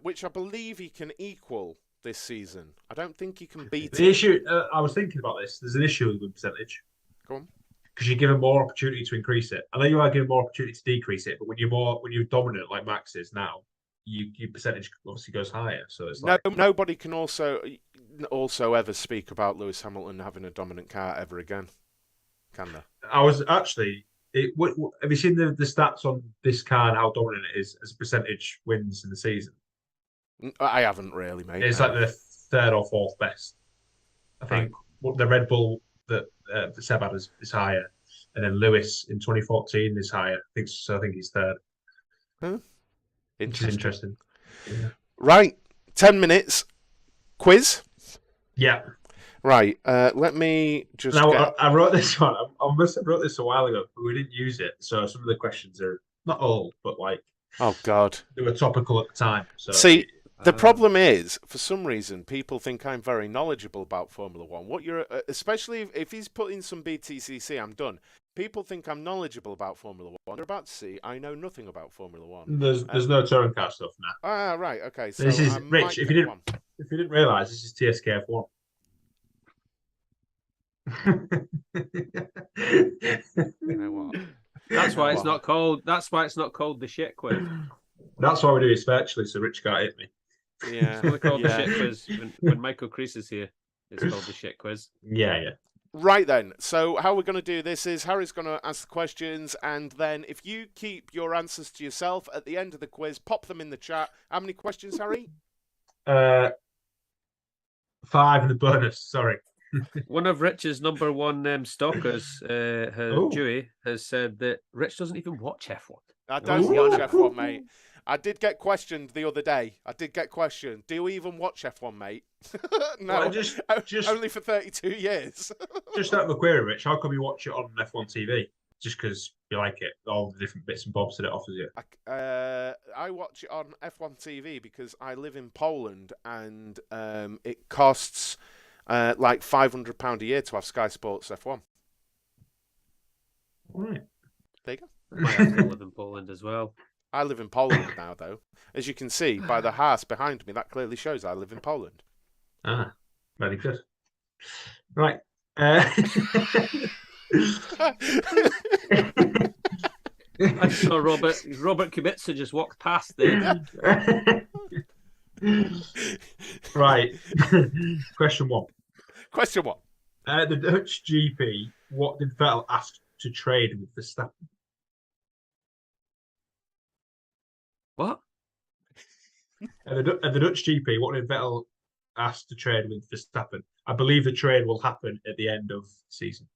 Which I believe he can equal this season. I don't think he can beat The it. issue, I was thinking about this. There's an issue with win percentage. Go on. Because you're given more opportunity to increase it. I know you are given more opportunity to decrease it, but when you're dominant like Max is now, your percentage obviously goes higher. So it's like nobody can also ever speak about Lewis Hamilton having a dominant car ever again, can they? I was actually. Have you seen the stats on this car and how dominant it is as a percentage wins in the season? I haven't really, mate. It's like the third or fourth best. I think the Red Bull that Seb had is higher, and then Lewis in 2014 is higher. I think he's third. Huh? Which is interesting. Yeah. Right, 10 minutes quiz. Yeah. Right, let me just. Now I wrote this one. I must have wrote this a while ago, but we didn't use it. So some of the questions are not all, but like. Oh God. They were topical at the time. So see. The problem is, for some reason, people think I'm very knowledgeable about Formula One. Especially if he's put in some BTCC, I'm done. People think I'm knowledgeable about Formula One. They're about to see I know nothing about Formula One. There's no touring car stuff now. Ah, right, okay. So this is Rich. If you didn't realise, this is TSK F1. You know what? That's why it's not called. That's why it's not called the shit quiz. That's why we do it virtually, so Rich can't hit me. Yeah, we call the shit quiz when Michael Crease is here. It's called the shit quiz. Yeah. Right then. So how we're going to do this is Harry's going to ask the questions, and then if you keep your answers to yourself at the end of the quiz, pop them in the chat. How many questions, Harry? 5 in the bonus. Sorry. One of Rich's number one stalkers, Dewey, has said that Rich doesn't even watch F1. I don't watch F1, mate. I did get questioned the other day. Do you even watch F1, mate? No, well, just only for 32 years. Just out of a query, Rich, how come you watch it on F1 TV? Just because you like it, all the different bits and bobs that it offers you? I watch it on F1 TV because I live in Poland, and it costs like £500 a year to have Sky Sports F1. All right. There you go. I might have to live in Poland as well. I live in Poland now, though. As you can see by the house behind me, that clearly shows I live in Poland. Ah, very good. Right. I saw Robert Kubica just walked past there. Right. Question 1. Question 1. The Dutch GP, what did Vettel ask to trade with Verstappen? What? At the Dutch GP, what did Vettel ask to trade with Verstappen? I believe the trade will happen at the end of the season.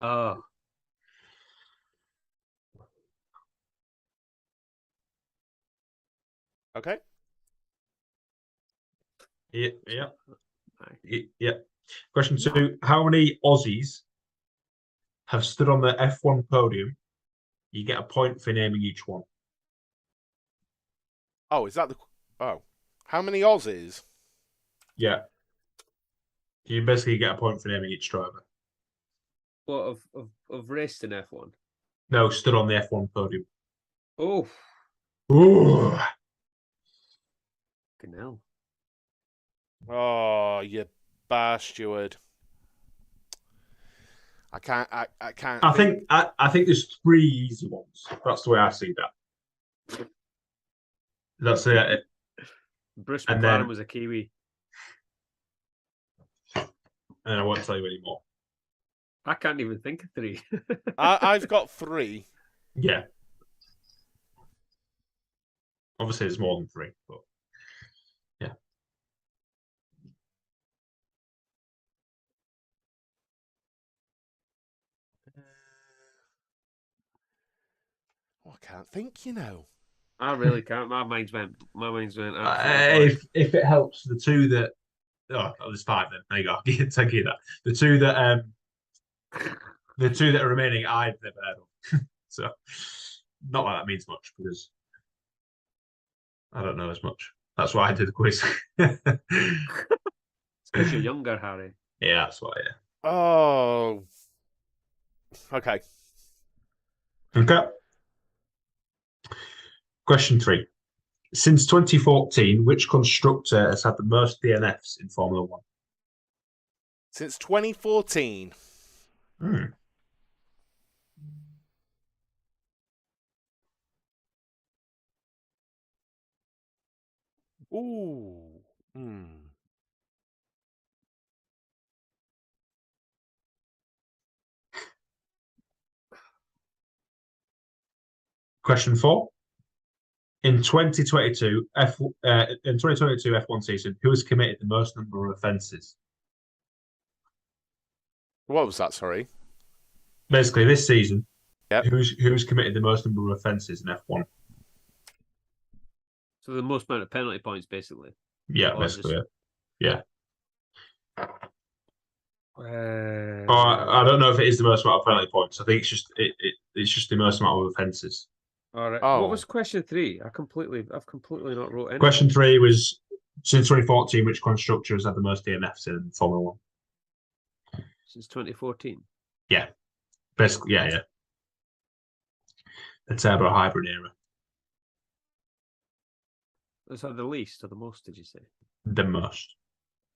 Oh. Okay. Yeah. Question 2. How many Aussies have stood on the F1 podium? You get a point for naming each one. Oh, is that the... Oh. How many Aussies? Yeah. You basically get a point for naming each driver. What, of raced in F1? No, stood on the F1 podium. Oh. Ooh. Fucking hell. Oh, you bar steward. I can't. I think there's 3 easy ones. That's the way I see that. That's it. Bruce McLaren was a Kiwi. And I won't tell you anymore. I can't even think of 3. I've got 3. Yeah. Obviously, there's more than 3, but yeah. Oh, I can't think, you know. I really can't. My mind's went. If it helps, the 2 that there's 5 then. There you go. Thank you that. The 2 that are remaining, I've never heard of. So not like that means much because I don't know as much. That's why I did the quiz. It's because you're younger, Harry. Yeah, that's why. Yeah. Oh. Okay. Okay. Question 3. Since 2014, which constructor has had the most DNFs in Formula One? Since 2014. Hmm. Ooh. Hmm. Question 4. In 2022 F1 season, who has committed the most number of offences? What was that? Sorry. Basically, this season, Yep. who's committed the most number of offences in F1? So the most amount of penalty points, basically. Yeah, Or basically, just- yeah. Uh, I don't know if it is the most amount of penalty points. I think it's just the most amount of offences. all right. Oh. What was question 3? I've completely not wrote anything. Question 3 was since 2014, which constructor has had the most DNFs in Formula One? Since 2014. Yeah, basically, yeah. The turbo hybrid era, Is that the least or the most? Did you say? the most.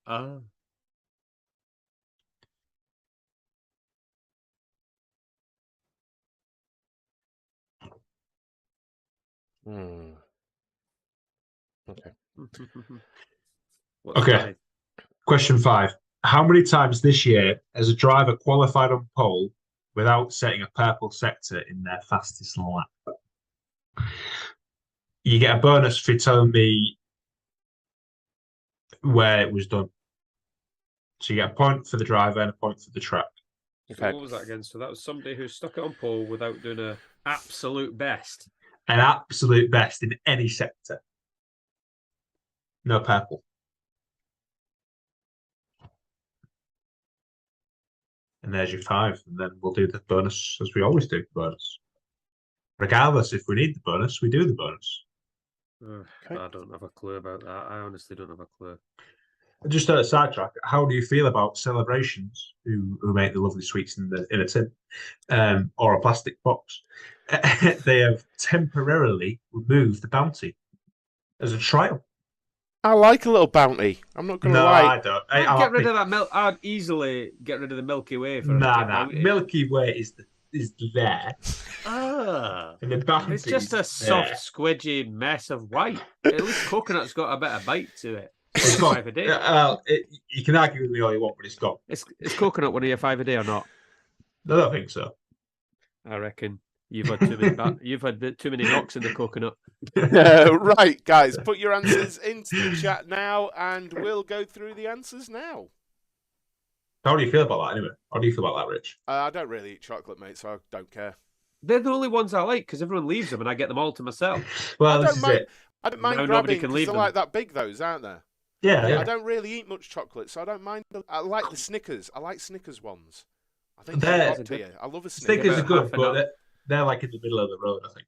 Ah. Hmm. Okay. What's Okay. 5? Question 5. How many times this year has a driver qualified on pole without setting a purple sector in their fastest lap? You get a bonus for telling me where it was done. So you get a point for the driver and a point for the track. So Okay. what was that again? So that was somebody who stuck it on pole without doing a absolute best. An absolute best in any sector. No purple. And there's your 5. And then we'll do the bonus as we always do. Bonus. Regardless, if we need the bonus, we do the bonus. Okay. I don't have a clue about that. I honestly don't have a clue. Just on a sidetrack, how do you feel about Celebrations, who make the lovely sweets in a tin or a plastic box? They have temporarily removed the bounty as a trial. I like a little bounty. I'm not going to No, lie. I don't. I'd get rid of that milk. I'd easily get rid of the Milky Way for a bounty. Milky Way is there, Ah, and the bounty it's just a is soft, there. squidgy mess of white. At least coconut's got a bit of bite to it. It's One got, of your 5 a day. you can argue with me all you want, but it's got. Is coconut one of your 5 a day or not? I don't think so. I reckon you've had too many. You've had too many knocks in the coconut. Right, guys, put your answers into the chat now, and we'll go through the answers now. How do you feel about that anyway? How do you feel about that, Rich? I don't really eat chocolate, mate, so I don't care. They're the only ones I like because everyone leaves them and I get them all to myself. Well, I this don't is mind. it. I don't mind Now nobody grabbing can because leave they're them. like that big, those, aren't they? Yeah. I don't really eat much chocolate, so I don't mind. I like the Snickers. I like Snickers ones. I think they're top tier. I love a Snickers. Snickers are about good, half an but they're like in the middle of the road, I think.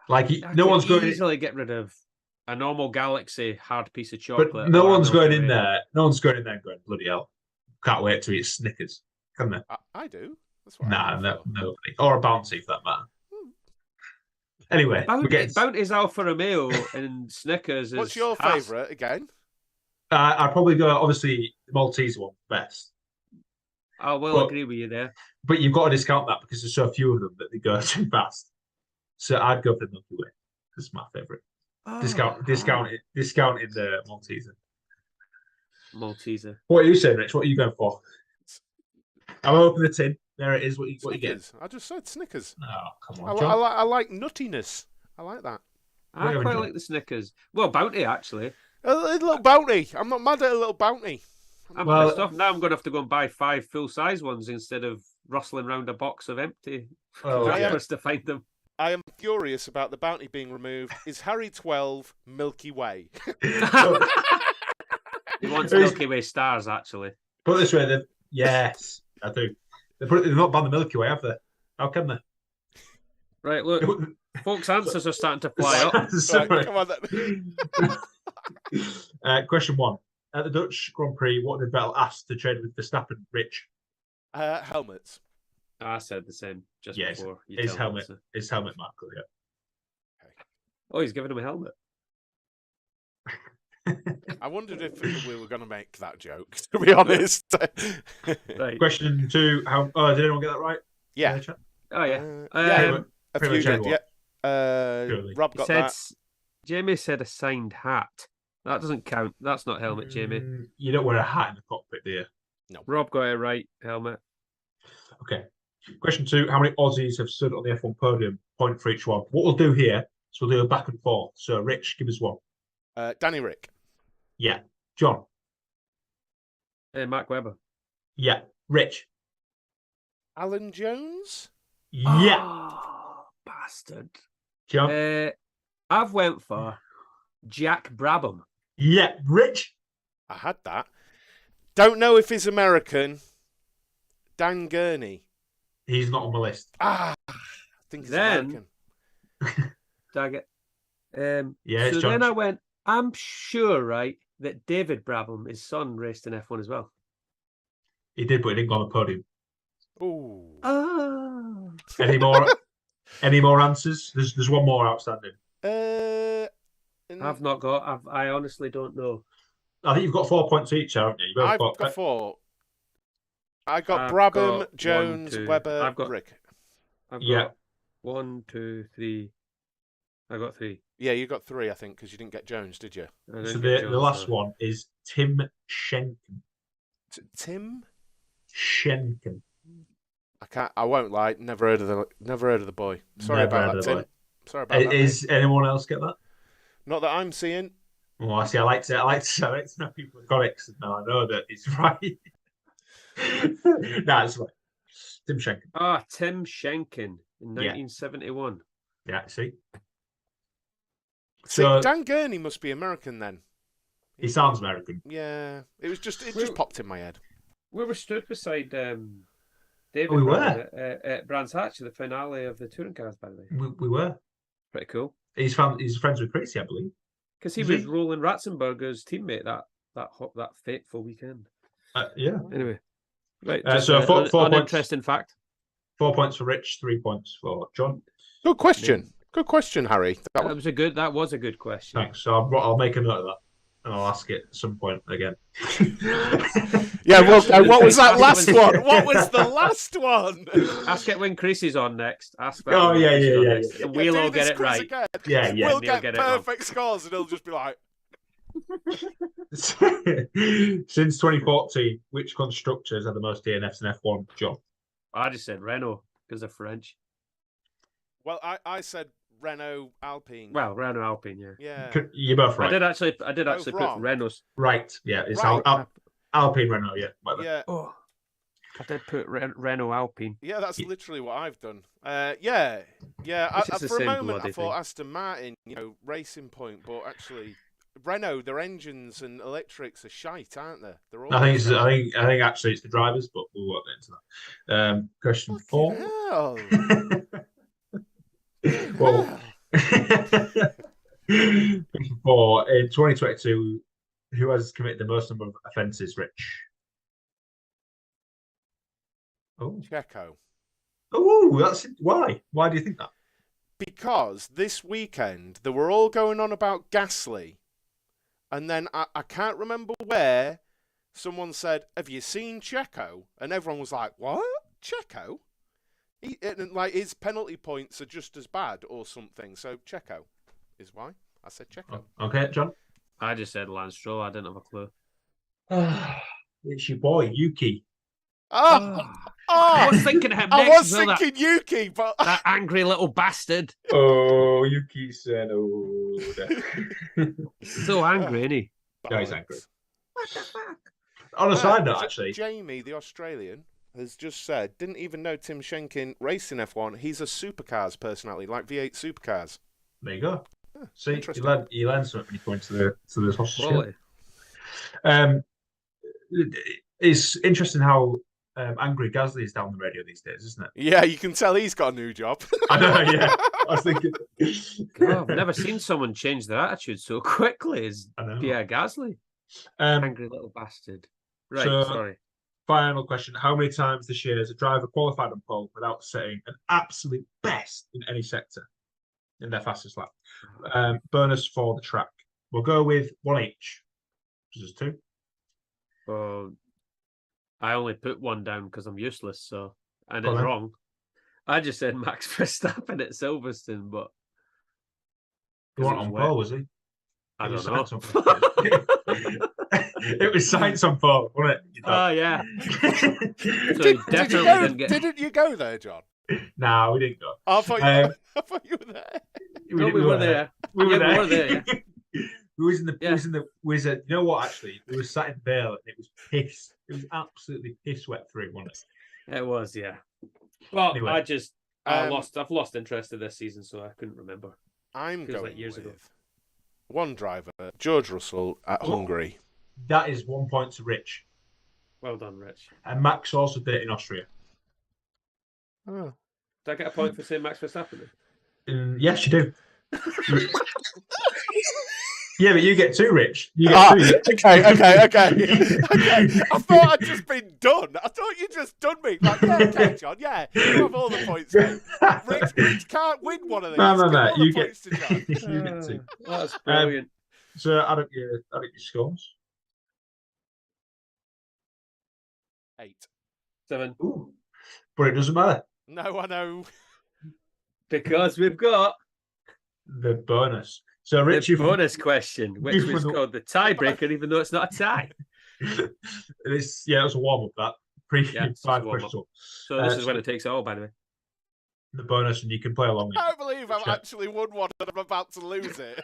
Like I no could one's going. easily get rid of a normal Galaxy hard piece of But chocolate. no or a one's Milky going in Way. there. No one's going in there and going, bloody hell. Can't wait to eat Snickers. Come there. I do. That's what Nah, I no, go for. nobody. Or a bounty for that matter. Anyway, we're getting... Bounty's Alfa Romeo and Snickers is. What's your favourite again? I'd probably go, obviously, the Maltese one best. I will agree with you there. But you've got to discount that because there's so few of them that they go too fast. So I'd go for the Milky Way. That's my favourite. Discounting the Malteser. Malteser. What are you saying, Rich? What are you going for? I'm open the tin. There it is. What you get? Snickers. I just said Snickers. Oh, come on, John. I like nuttiness. I like that. I quite like the Snickers. Well, Bounty, actually. A little bounty. I'm not mad at a little bounty. I'm pissed off. Now I'm going to have to go and buy 5 full-size ones instead of rustling around a box of empty wrappers to find them. I am furious about the bounty being removed. Is Harry 12 Milky Way? He wants Milky Way stars, actually. Put it this way, yes, I do. They've not banned the Milky Way, have they? How can they? Right, look, folks' answers are starting to fly up. Right, come on then. Question 1. At the Dutch Grand Prix, what did Vettel ask to trade with Verstappen? Rich? Helmets. I said the same just Yeah, before. You his tell me, helmet. so. His helmet marker. Oh, he's giving him a helmet. Yeah. I wondered if we were going to make that joke, to be honest. Right. Question 2. How? Oh, did anyone get that right? Yeah. Chat? Oh, yeah. Yeah, a pretty few much did, yeah. Surely. Rob He got said, that. Jamie said a signed hat. That doesn't count. That's not helmet, Jamie. You don't wear a hat in the cockpit, do you? No. Rob got it right. Helmet. Okay. Question 2. How many Aussies have stood on the F1 podium? Point for each one. What we'll do here is we'll do a back and forth. So, Rich, give us one. Danny Rick. Yeah. John. Mark Webber. Yeah. Rich. Alan Jones? Yeah. Oh, bastard. John. I've went for Jack Brabham. Yeah. Rich. I had that. Don't know if he's American. Dan Gurney. He's not on my list. I think he's Then- American. Dag it. Yeah, it's so John. then I went, I'm sure, right, that David Brabham, his son, raced in F1 as well. He did, but he didn't go on the podium. Ooh. Oh. Any more? Any more answers? There's one more outstanding. I've not got, I honestly don't know. I think you've got 4 points each, haven't you? I've got 4. I got I've Brabham, got Jones, 1, 2. Webber, I've got- Rick. I've Yeah. got 1, 2, 3. I got 3. Yeah, you got 3, I think, because you didn't get Jones, did you? I So didn't get the Jones, last no. one is Tim Schenken. Tim? Schenken. I won't lie. Never heard of the boy. Sorry Never about heard that, of the Tim. boy. Sorry about that. Is anyone else get that? Not that I'm seeing. Oh, I see. I like to know people with comics. Now I know that it's right. No, it's right. Tim Schenken. Ah, Tim Schenken in Yeah. 1971. Yeah, see. See, So Dan Gurney must be American then. he sounds American. Yeah, it just popped in my head. We were stood beside David we were. Brabham at Brands Hatch at the finale of the touring cars, by the way. We were. Pretty cool. He's friends with Chrissy, I believe. Because he Is was he? Roland Ratzenberger's teammate that fateful weekend. Yeah. Anyway, right. So 4 points. Uninteresting fact. 4 points for Rich, 3 points for John. Good question. Good question, Harry. That was a good question. Thanks. So I'll make a note of that, and I'll ask it at some point again. Yeah, well, what was that last one? What was the last one? Ask it when Chris is on next. Ask that. Oh, when yeah, Chris is yeah, on yeah, next. yeah. And we'll Do all this get it quiz right. again. Yeah. We'll Neil get get it wrong. perfect scores, and he'll just be like, Since 2014, which constructors had the most DNFs in F1? John. I just said Renault because they're French. well, I said Renault Alpine. Well, Renault Alpine, yeah. Yeah. You're both right. I did actually put wrong. Renault's. Right. Yeah. It's Right. Alpine Renault. Yeah. Whatever. Yeah. Oh, I did put Renault Alpine. Yeah, that's literally what I've done. Yeah. It's just the For a same moment, I bloody thought thing. Aston Martin, Racing Point, but actually, Renault, their engines and electrics are shite, aren't they? They're all. I think actually it's the drivers, but we won't get into that. Question 4. Hell. Well, question 4. In 2022, who has committed the most number of offences? Rich. Checo. Oh, that's why. Why do you think that? Because this weekend they were all going on about Gasly, and then I can't remember where someone said, "Have you seen Checo?" And everyone was like, "What? Checo?" Like his penalty points are just as bad or something. So Checo is why I said Checo. Okay, John. I just said Lance Stroll. I didn't have a clue. It's your boy Yuki. I was thinking of him I next. was as well, thinking Yuki, but that angry little bastard. Oh, Yuki said, "Oh." So angry, isn't he? No, he's angry. On a side note, actually, Jamie, the Australian, has just said, didn't even know Tim Schenken raced in F1. He's a supercars personality, like V8 supercars. there you go. Yeah, See, interesting. you learn something when you go into the hostel. Quality. It's interesting how angry Gasly is down the radio these days, isn't it? Yeah, you can tell he's got a new job. I know, yeah. I was thinking. God, I've never seen someone change their attitude so quickly as I know. Pierre Gasly. Um, Angry little bastard. Right, so- sorry. Final question. How many times this year has a driver qualified on pole without setting an absolute best in any sector in their fastest lap? Bonus for the track. We'll go with one each, which is 2. Well, I only put one down because I'm useless, so and Go it's on then. wrong. I just said Max Verstappen at Silverstone, but Who because wasn't it was on wet. pole, was he? I It was don't know. Sainz on pole. It was Sainz on pole, wasn't it? You Oh thought? yeah. So Did, he definitely didn't get. didn't you go there, John? Nah, we didn't go. I thought you, Um, I thought you were there. No, we were there. We were Yeah, there. we were there, yeah. We was in the. Yeah. We was in the. We was at, you know what? Actually, we were sat in Vale, and it was piss. It was absolutely piss wet through, wasn't it? It was, yeah. Well, Anyway. I've lost interest in this season, so I couldn't remember. I'm Feels going like years with ago. one driver, George Russell at Hungary. That is 1 point to Rich, Well done, Rich. and Max also did it in Austria. Oh. Did I get a point for saying Max Verstappen? Yes, you do. Yeah, but you get 2, Rich. You get 2. Okay. I thought I'd just been done. I thought you'd just done me. Like, yeah, okay, John, yeah. You have all the points then. Rich can't win one of these. No. Give all the You get points to John. you get 2. That's brilliant. So add up your scores. 8. 7. Ooh, but it doesn't matter. No, I know. Because we've got The bonus. So Rich, the bonus question, which was called the tiebreaker, even though it's not a tie. it was a warm up that it's 5 a warm-up. questions. So this is when it takes it all, by the way. The bonus, and you can play along. I can't believe I've actually won one and I'm about to lose it.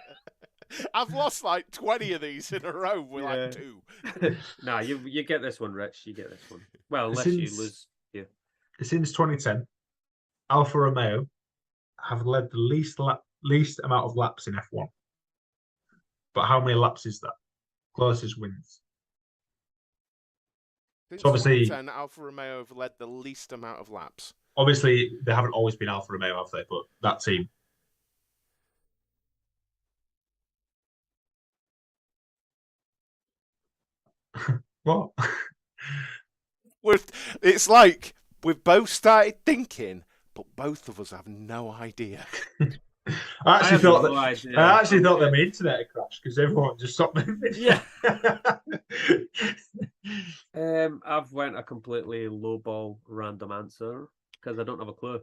I've lost like 20 of these in a row with like 2. No, you get this one, Rich. You get this one. Well, unless you lose. Yeah. Since 2010, Alfa Romeo have led the least amount of laps in F1. But how many laps is that? Closest wins. Since So obviously- 2010, Alfa Romeo have led the least amount of laps. Obviously, they haven't always been Alfa Romeo, have they? But that team. What? It's like we've both started thinking, but both of us have no idea. I actually thought no idea. I actually thought that my internet had crashed because everyone just stopped moving. Yeah. I've went a completely lowball random answer because I don't have a clue.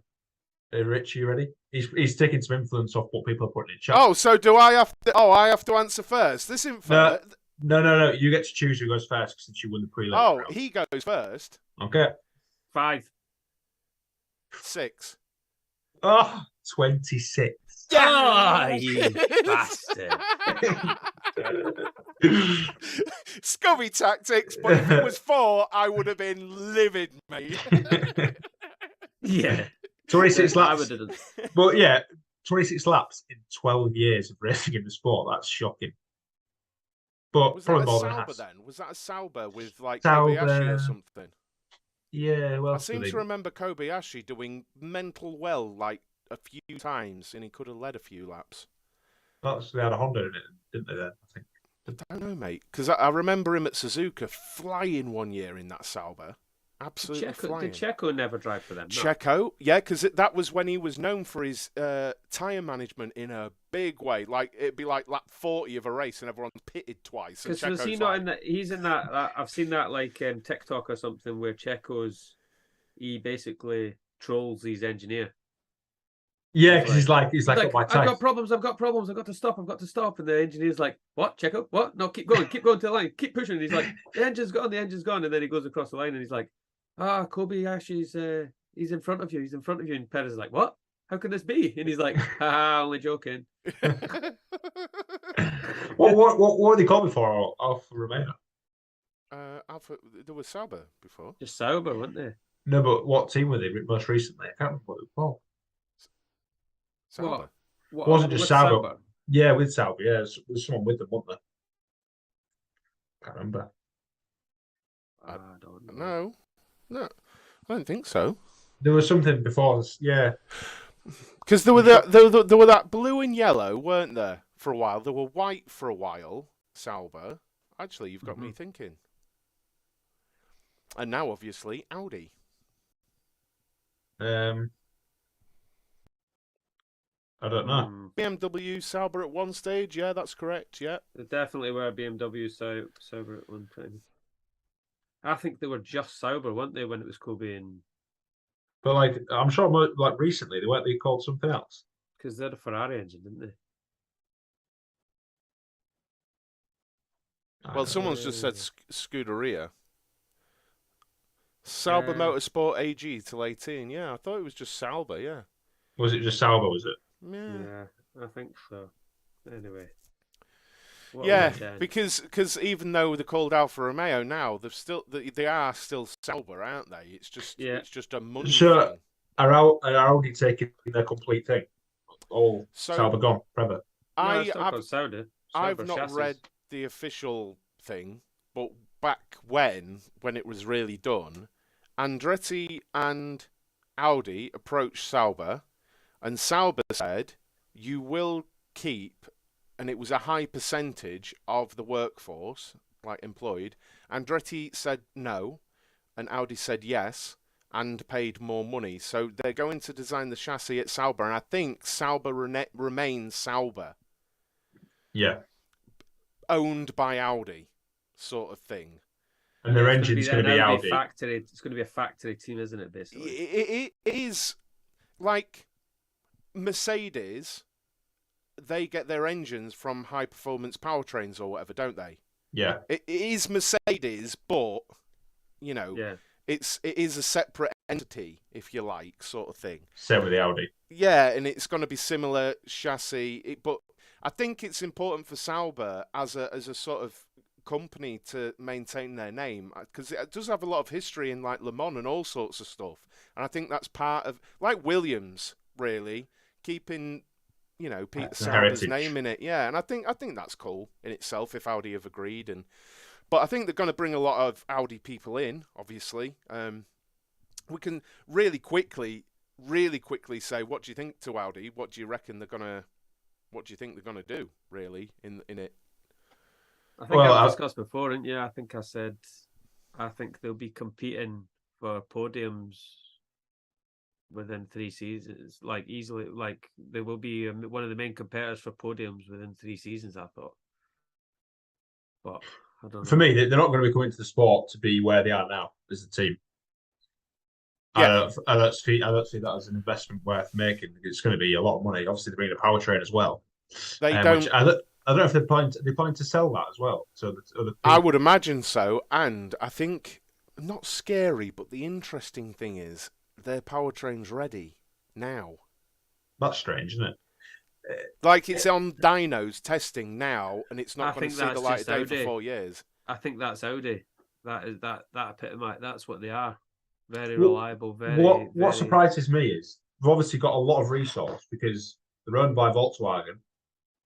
Hey, Rich, you ready? He's taking some influence off what people are putting in chat. Oh, so do I have to? Oh, I have to answer first. This isn't fair. No. You get to choose who goes first since you won the prelim. Oh, round. he goes first. Okay. 5. 6. Oh, 26. Ah, you bastard. Scummy tactics, but if it was 4, I would have been livid, mate. Yeah. 26 I laps. didn't. But yeah, 26 laps in 12 years of racing in the sport. That's shocking. But Was that probably a more than Sauber Haas. then? Was that a Sauber with like Sauber. Kobayashi or something? Yeah, well, I seem to remember Kobayashi doing mental well like a few times, and he could have led a few laps. they had a Honda in it, didn't they? Then I think. I don't know, mate, because I remember him at Suzuka flying one year in that Sauber. Absolutely flying. Did Checo never drive for them? No. Checo, yeah, because that was when he was known for his tyre management in a big way. Like it'd be like lap 40 of a race, and everyone's pitted twice. Because was he not in that? He's in that. I've seen that like TikTok or something where he basically trolls his engineer. Yeah, because he's like I've my type. got problems. I've got to stop. And the engineer's like, what, Checo? What? No, keep going to the line, keep pushing. And he's like, the engine's gone. And then he goes across the line and he's like, Kobayashi's he's in front of you. And Perez is like, what? How can this be? And he's like, haha, only joking. What were they called before? Alfa Romeo? Alpha, there was Sauber before. Just Sauber, weren't they? No, but what team were they most recently? I can't remember what they were called. Sauber. What Wasn't just Sauber. Yeah, with Sauber. Yeah, there's someone with them, wasn't there? Can't remember. I don't know. No, I don't think so. There was something before. Yeah, because there were that blue and yellow, weren't there? For a while, there were white for a while. Sauber. Actually, you've got me thinking. And now, obviously, Audi. I don't know. BMW Sauber at one stage, yeah, that's correct, yeah. They definitely were BMW Sauber at one time. I think they were just Sauber, weren't they, when it was Kobe and... But like, I'm sure, like recently, they called something else. Because they're a Ferrari engine, didn't they? Well, someone's just said Scuderia. Sauber Motorsport AG till 18. Yeah, I thought it was just Sauber, yeah. Was it just Sauber, was it? Yeah, I think so. Anyway. Yeah, because even though they're called Alfa Romeo now, they are still Sauber, aren't they? It's just a money thing. Are Audi taking their complete thing? All Sauber gone forever. I've not read the official thing, but back when it was really done, Andretti and Audi approached Sauber, and Sauber said, "You will keep," and it was a high percentage of the workforce, like employed. Andretti said no, and Audi said yes, and paid more money. So they're going to design the chassis at Sauber, and I think Sauber remains Sauber. Yeah. Owned by Audi, sort of thing. And their engine's going to be Audi. Factory. It's going to be a factory team, isn't it, basically? It is like Mercedes. They get their engines from high-performance powertrains or whatever, don't they? Yeah. It is Mercedes, but, you know, it is a separate entity, if you like, sort of thing. Same with the Audi. Yeah, and it's going to be similar chassis, but I think it's important for Sauber as a sort of company to maintain their name, because it does have a lot of history in like Le Mans and all sorts of stuff, and I think that's part of, like Williams, really keeping, you know, Peter Sauber's name in it. Yeah, and I think that's cool in itself if Audi have agreed, but I think they're going to bring a lot of Audi people in. Obviously, we can really quickly say, what do you think to Audi? What do you reckon they're gonna? What do you think they're gonna do? Really in it? I think I've discussed before, didn't you? I think I said I think they'll be competing for podiums within 3 seasons, like easily. Like they will be one of the main competitors for podiums within 3 seasons. I thought, but I don't know. For me, they're not going to be coming to the sport to be where they are now as a team. Yeah. I don't see that as an investment worth making. It's going to be a lot of money. Obviously, they're bringing a powertrain as well. They don't. I don't know if they're planning to sell that as well. So I would imagine so, and I think not scary, but the interesting thing is their powertrain's ready now. That's strange, isn't it? Like it's on dynos testing now, and it's not going to see the light of day for 4 years. I think that's Audi. That epitome. That's what they are. Very reliable. What surprises me is they've obviously got a lot of resource because they're owned by Volkswagen,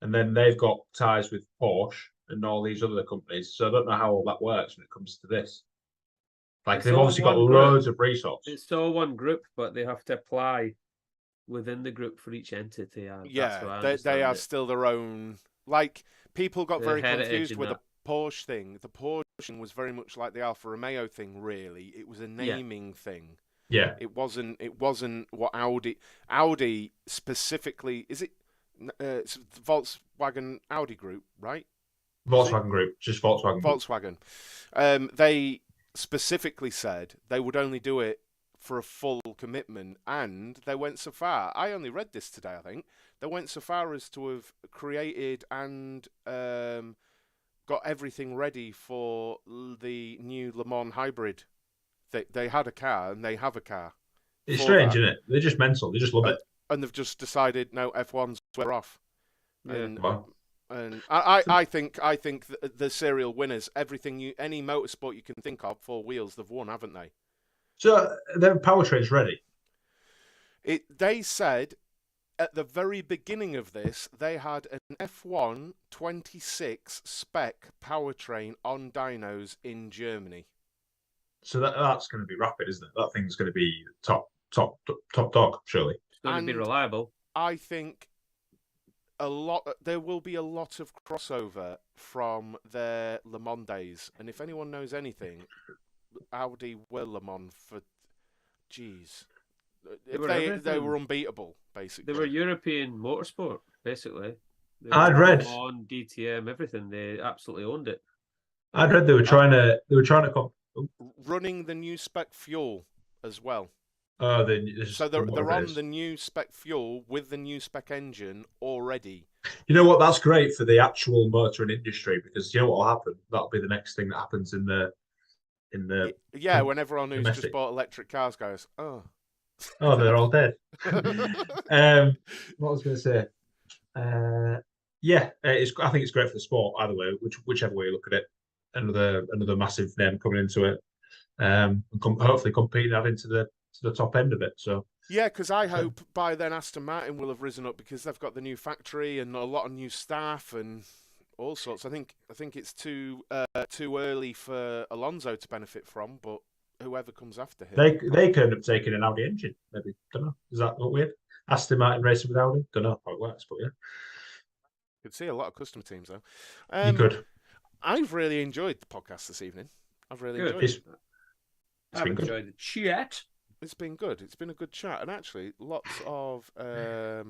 and then they've got ties with Porsche and all these other companies. So I don't know how all that works when it comes to this. Like they've obviously got loads of resource. It's all one group, but they have to apply within the group for each entity. Yeah, they are still their own. Like people got very confused with the Porsche thing. The Porsche thing was very much like the Alfa Romeo thing. Really, it was a naming thing. Yeah, it wasn't what Audi specifically. Is it? It's Volkswagen Audi Group, right? Volkswagen Group, just Volkswagen. Volkswagen. They specifically said they would only do it for a full commitment, and they went so far. I only read this today, I think. They went so far as to have created and got everything ready for the new Le Mans hybrid. They had a car, and they have a car. It's strange, isn't it? They're just mental. They just love it. And they've just decided, no, F1's we're off. Yeah. And I think the serial winners, any motorsport you can think of, 4 wheels, they've won, haven't they? So their powertrain's ready. They said at the very beginning of this, they had an F1 26 spec powertrain on dynos in Germany. So that's going to be rapid, isn't it? That thing's going to be top dog, surely. It's going to be reliable. I think there will be a lot of crossover from their Le Mans days, and if anyone knows anything, Audi were Le Mans for, jeez, They were they everything. were unbeatable basically. They were European motorsport, basically. They I'd were read. on DTM, everything. They absolutely owned it. I'd read they were trying to running the new spec fuel as well. Oh, So they're on the new spec fuel with the new spec engine already. You know what? That's great for the actual motoring industry, because you know what will happen? That'll be the next thing that happens in the yeah, when everyone who's domestic. just bought electric cars goes, oh, they're all dead. What was I going to say? Yeah, I think it's great for the sport either way, whichever way you look at it. Another massive name coming into it, and hopefully competing out into the top end of it. So yeah, because I hope by then Aston Martin will have risen up, because they've got the new factory and a lot of new staff and all sorts. I think it's too early for Alonso to benefit from, but whoever comes after him, they could end up taking an Audi engine. Maybe, don't know. Is that not weird? Aston Martin racing with Audi. Don't know how it works, but yeah, could see a lot of custom teams though. You could. I've really enjoyed the podcast this evening. I've really Good. enjoyed it. I've enjoyed the chat. It's been good. It's been a good chat, and actually, lots of yeah,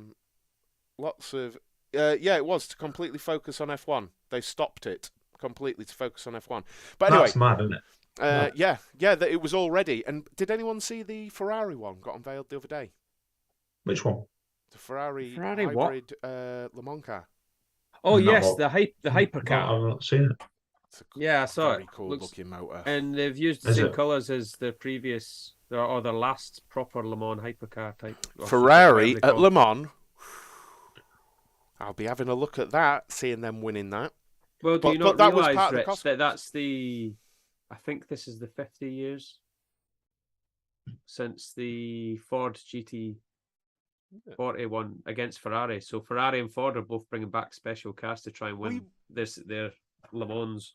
it was to completely focus on F1. They stopped it completely to focus on F1. But anyway, that's mad, isn't it? yeah, it was all ready. And did anyone see the Ferrari one got unveiled the other day? Which one? The Ferrari hybrid Le Mans car. Oh yes, the hypercar. I've not seen it. Yeah, I saw it. Very cool looking motor. And they've used the same colours as the previous or the last proper Le Mans hypercar type. Ferrari at Le Mans. I'll be having a look at that, seeing them winning that. Well, do you not realise, Rich, that that's the... I think this is the 50 years since the Ford GT40 won against Ferrari. So Ferrari and Ford are both bringing back special cars to try and win their Le Mans.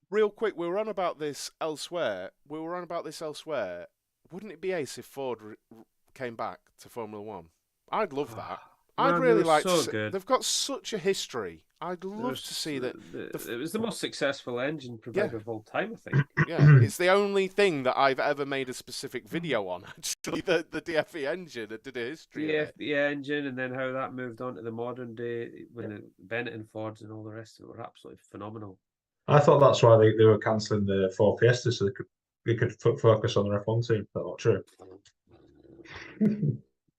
Real quick, we were on about this elsewhere. Wouldn't it be ace if Ford came back to Formula One? I'd love that. I'd really like to see. They've got such a history. I'd love to see that. It was the most successful engine provider of all time, I think. Yeah, it's the only thing that I've ever made a specific video on, actually, the DFE engine. I did a history of it. The engine, and then how that moved on to the modern day, when the Benetton Fords and all the rest of it were absolutely phenomenal. I thought that's why they were cancelling the Ford Fiesta, so they could focus on their F1 team. That's not true.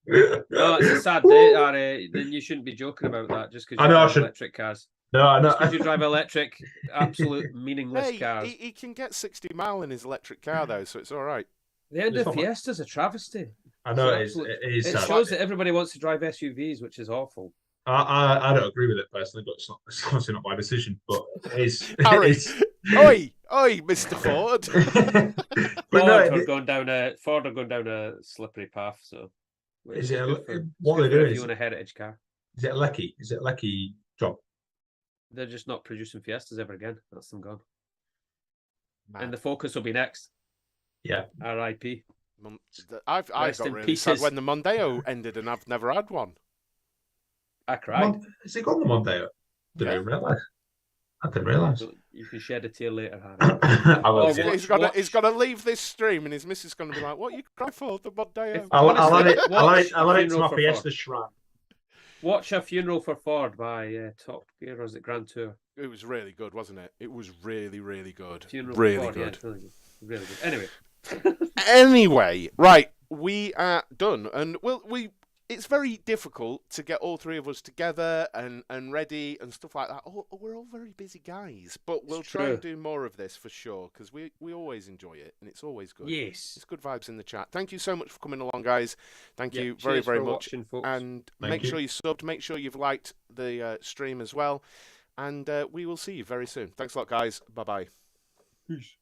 No, it's a sad day, Ari. Then you shouldn't be joking about that just because you drive electric cars. No, I know. Just because you drive electric, absolute meaningless cars. He can get 60 mile in his electric car, though, so it's all right. The end of Fiesta's a travesty. I know it is. It shows that everybody wants to drive SUVs, which is awful. I don't agree with it personally, but it's obviously not my decision. But it's Harry, oi, Mr. Ford. Ford are going down a slippery path. So, what are they doing? If you want a heritage car, is it a Lecky? Is it a Lecky job? They're just not producing Fiestas ever again. That's them gone. Man. And the Focus will be next. Yeah. R.I.P. I got really sad when the Mondeo ended, and I've never had one. I cried. Has it got the Mondeo? Didn't even realise. I didn't realise. You can shed a tear later, Harry. He's got to leave this stream, and his missus is going to be like, "What you cry for, the Mondeo?" I'll add it to my Fiesta shrine. Watch A Funeral for Ford by Top Gear, or was it Grand Tour? It was really good, wasn't it? It was really, really good. Really good. Yeah, really good. Anyway, right, we are done, and it's very difficult to get all three of us together and ready and stuff like that. We're all very busy guys, but we'll try and do more of this for sure, because we always enjoy it, and it's always good. Yes. It's good vibes in the chat. Thank you so much for coming along, guys. Thank you very, very much. Watching, folks. And make sure you subbed, make sure you've liked the stream as well, and we will see you very soon. Thanks a lot, guys. Bye-bye. Peace.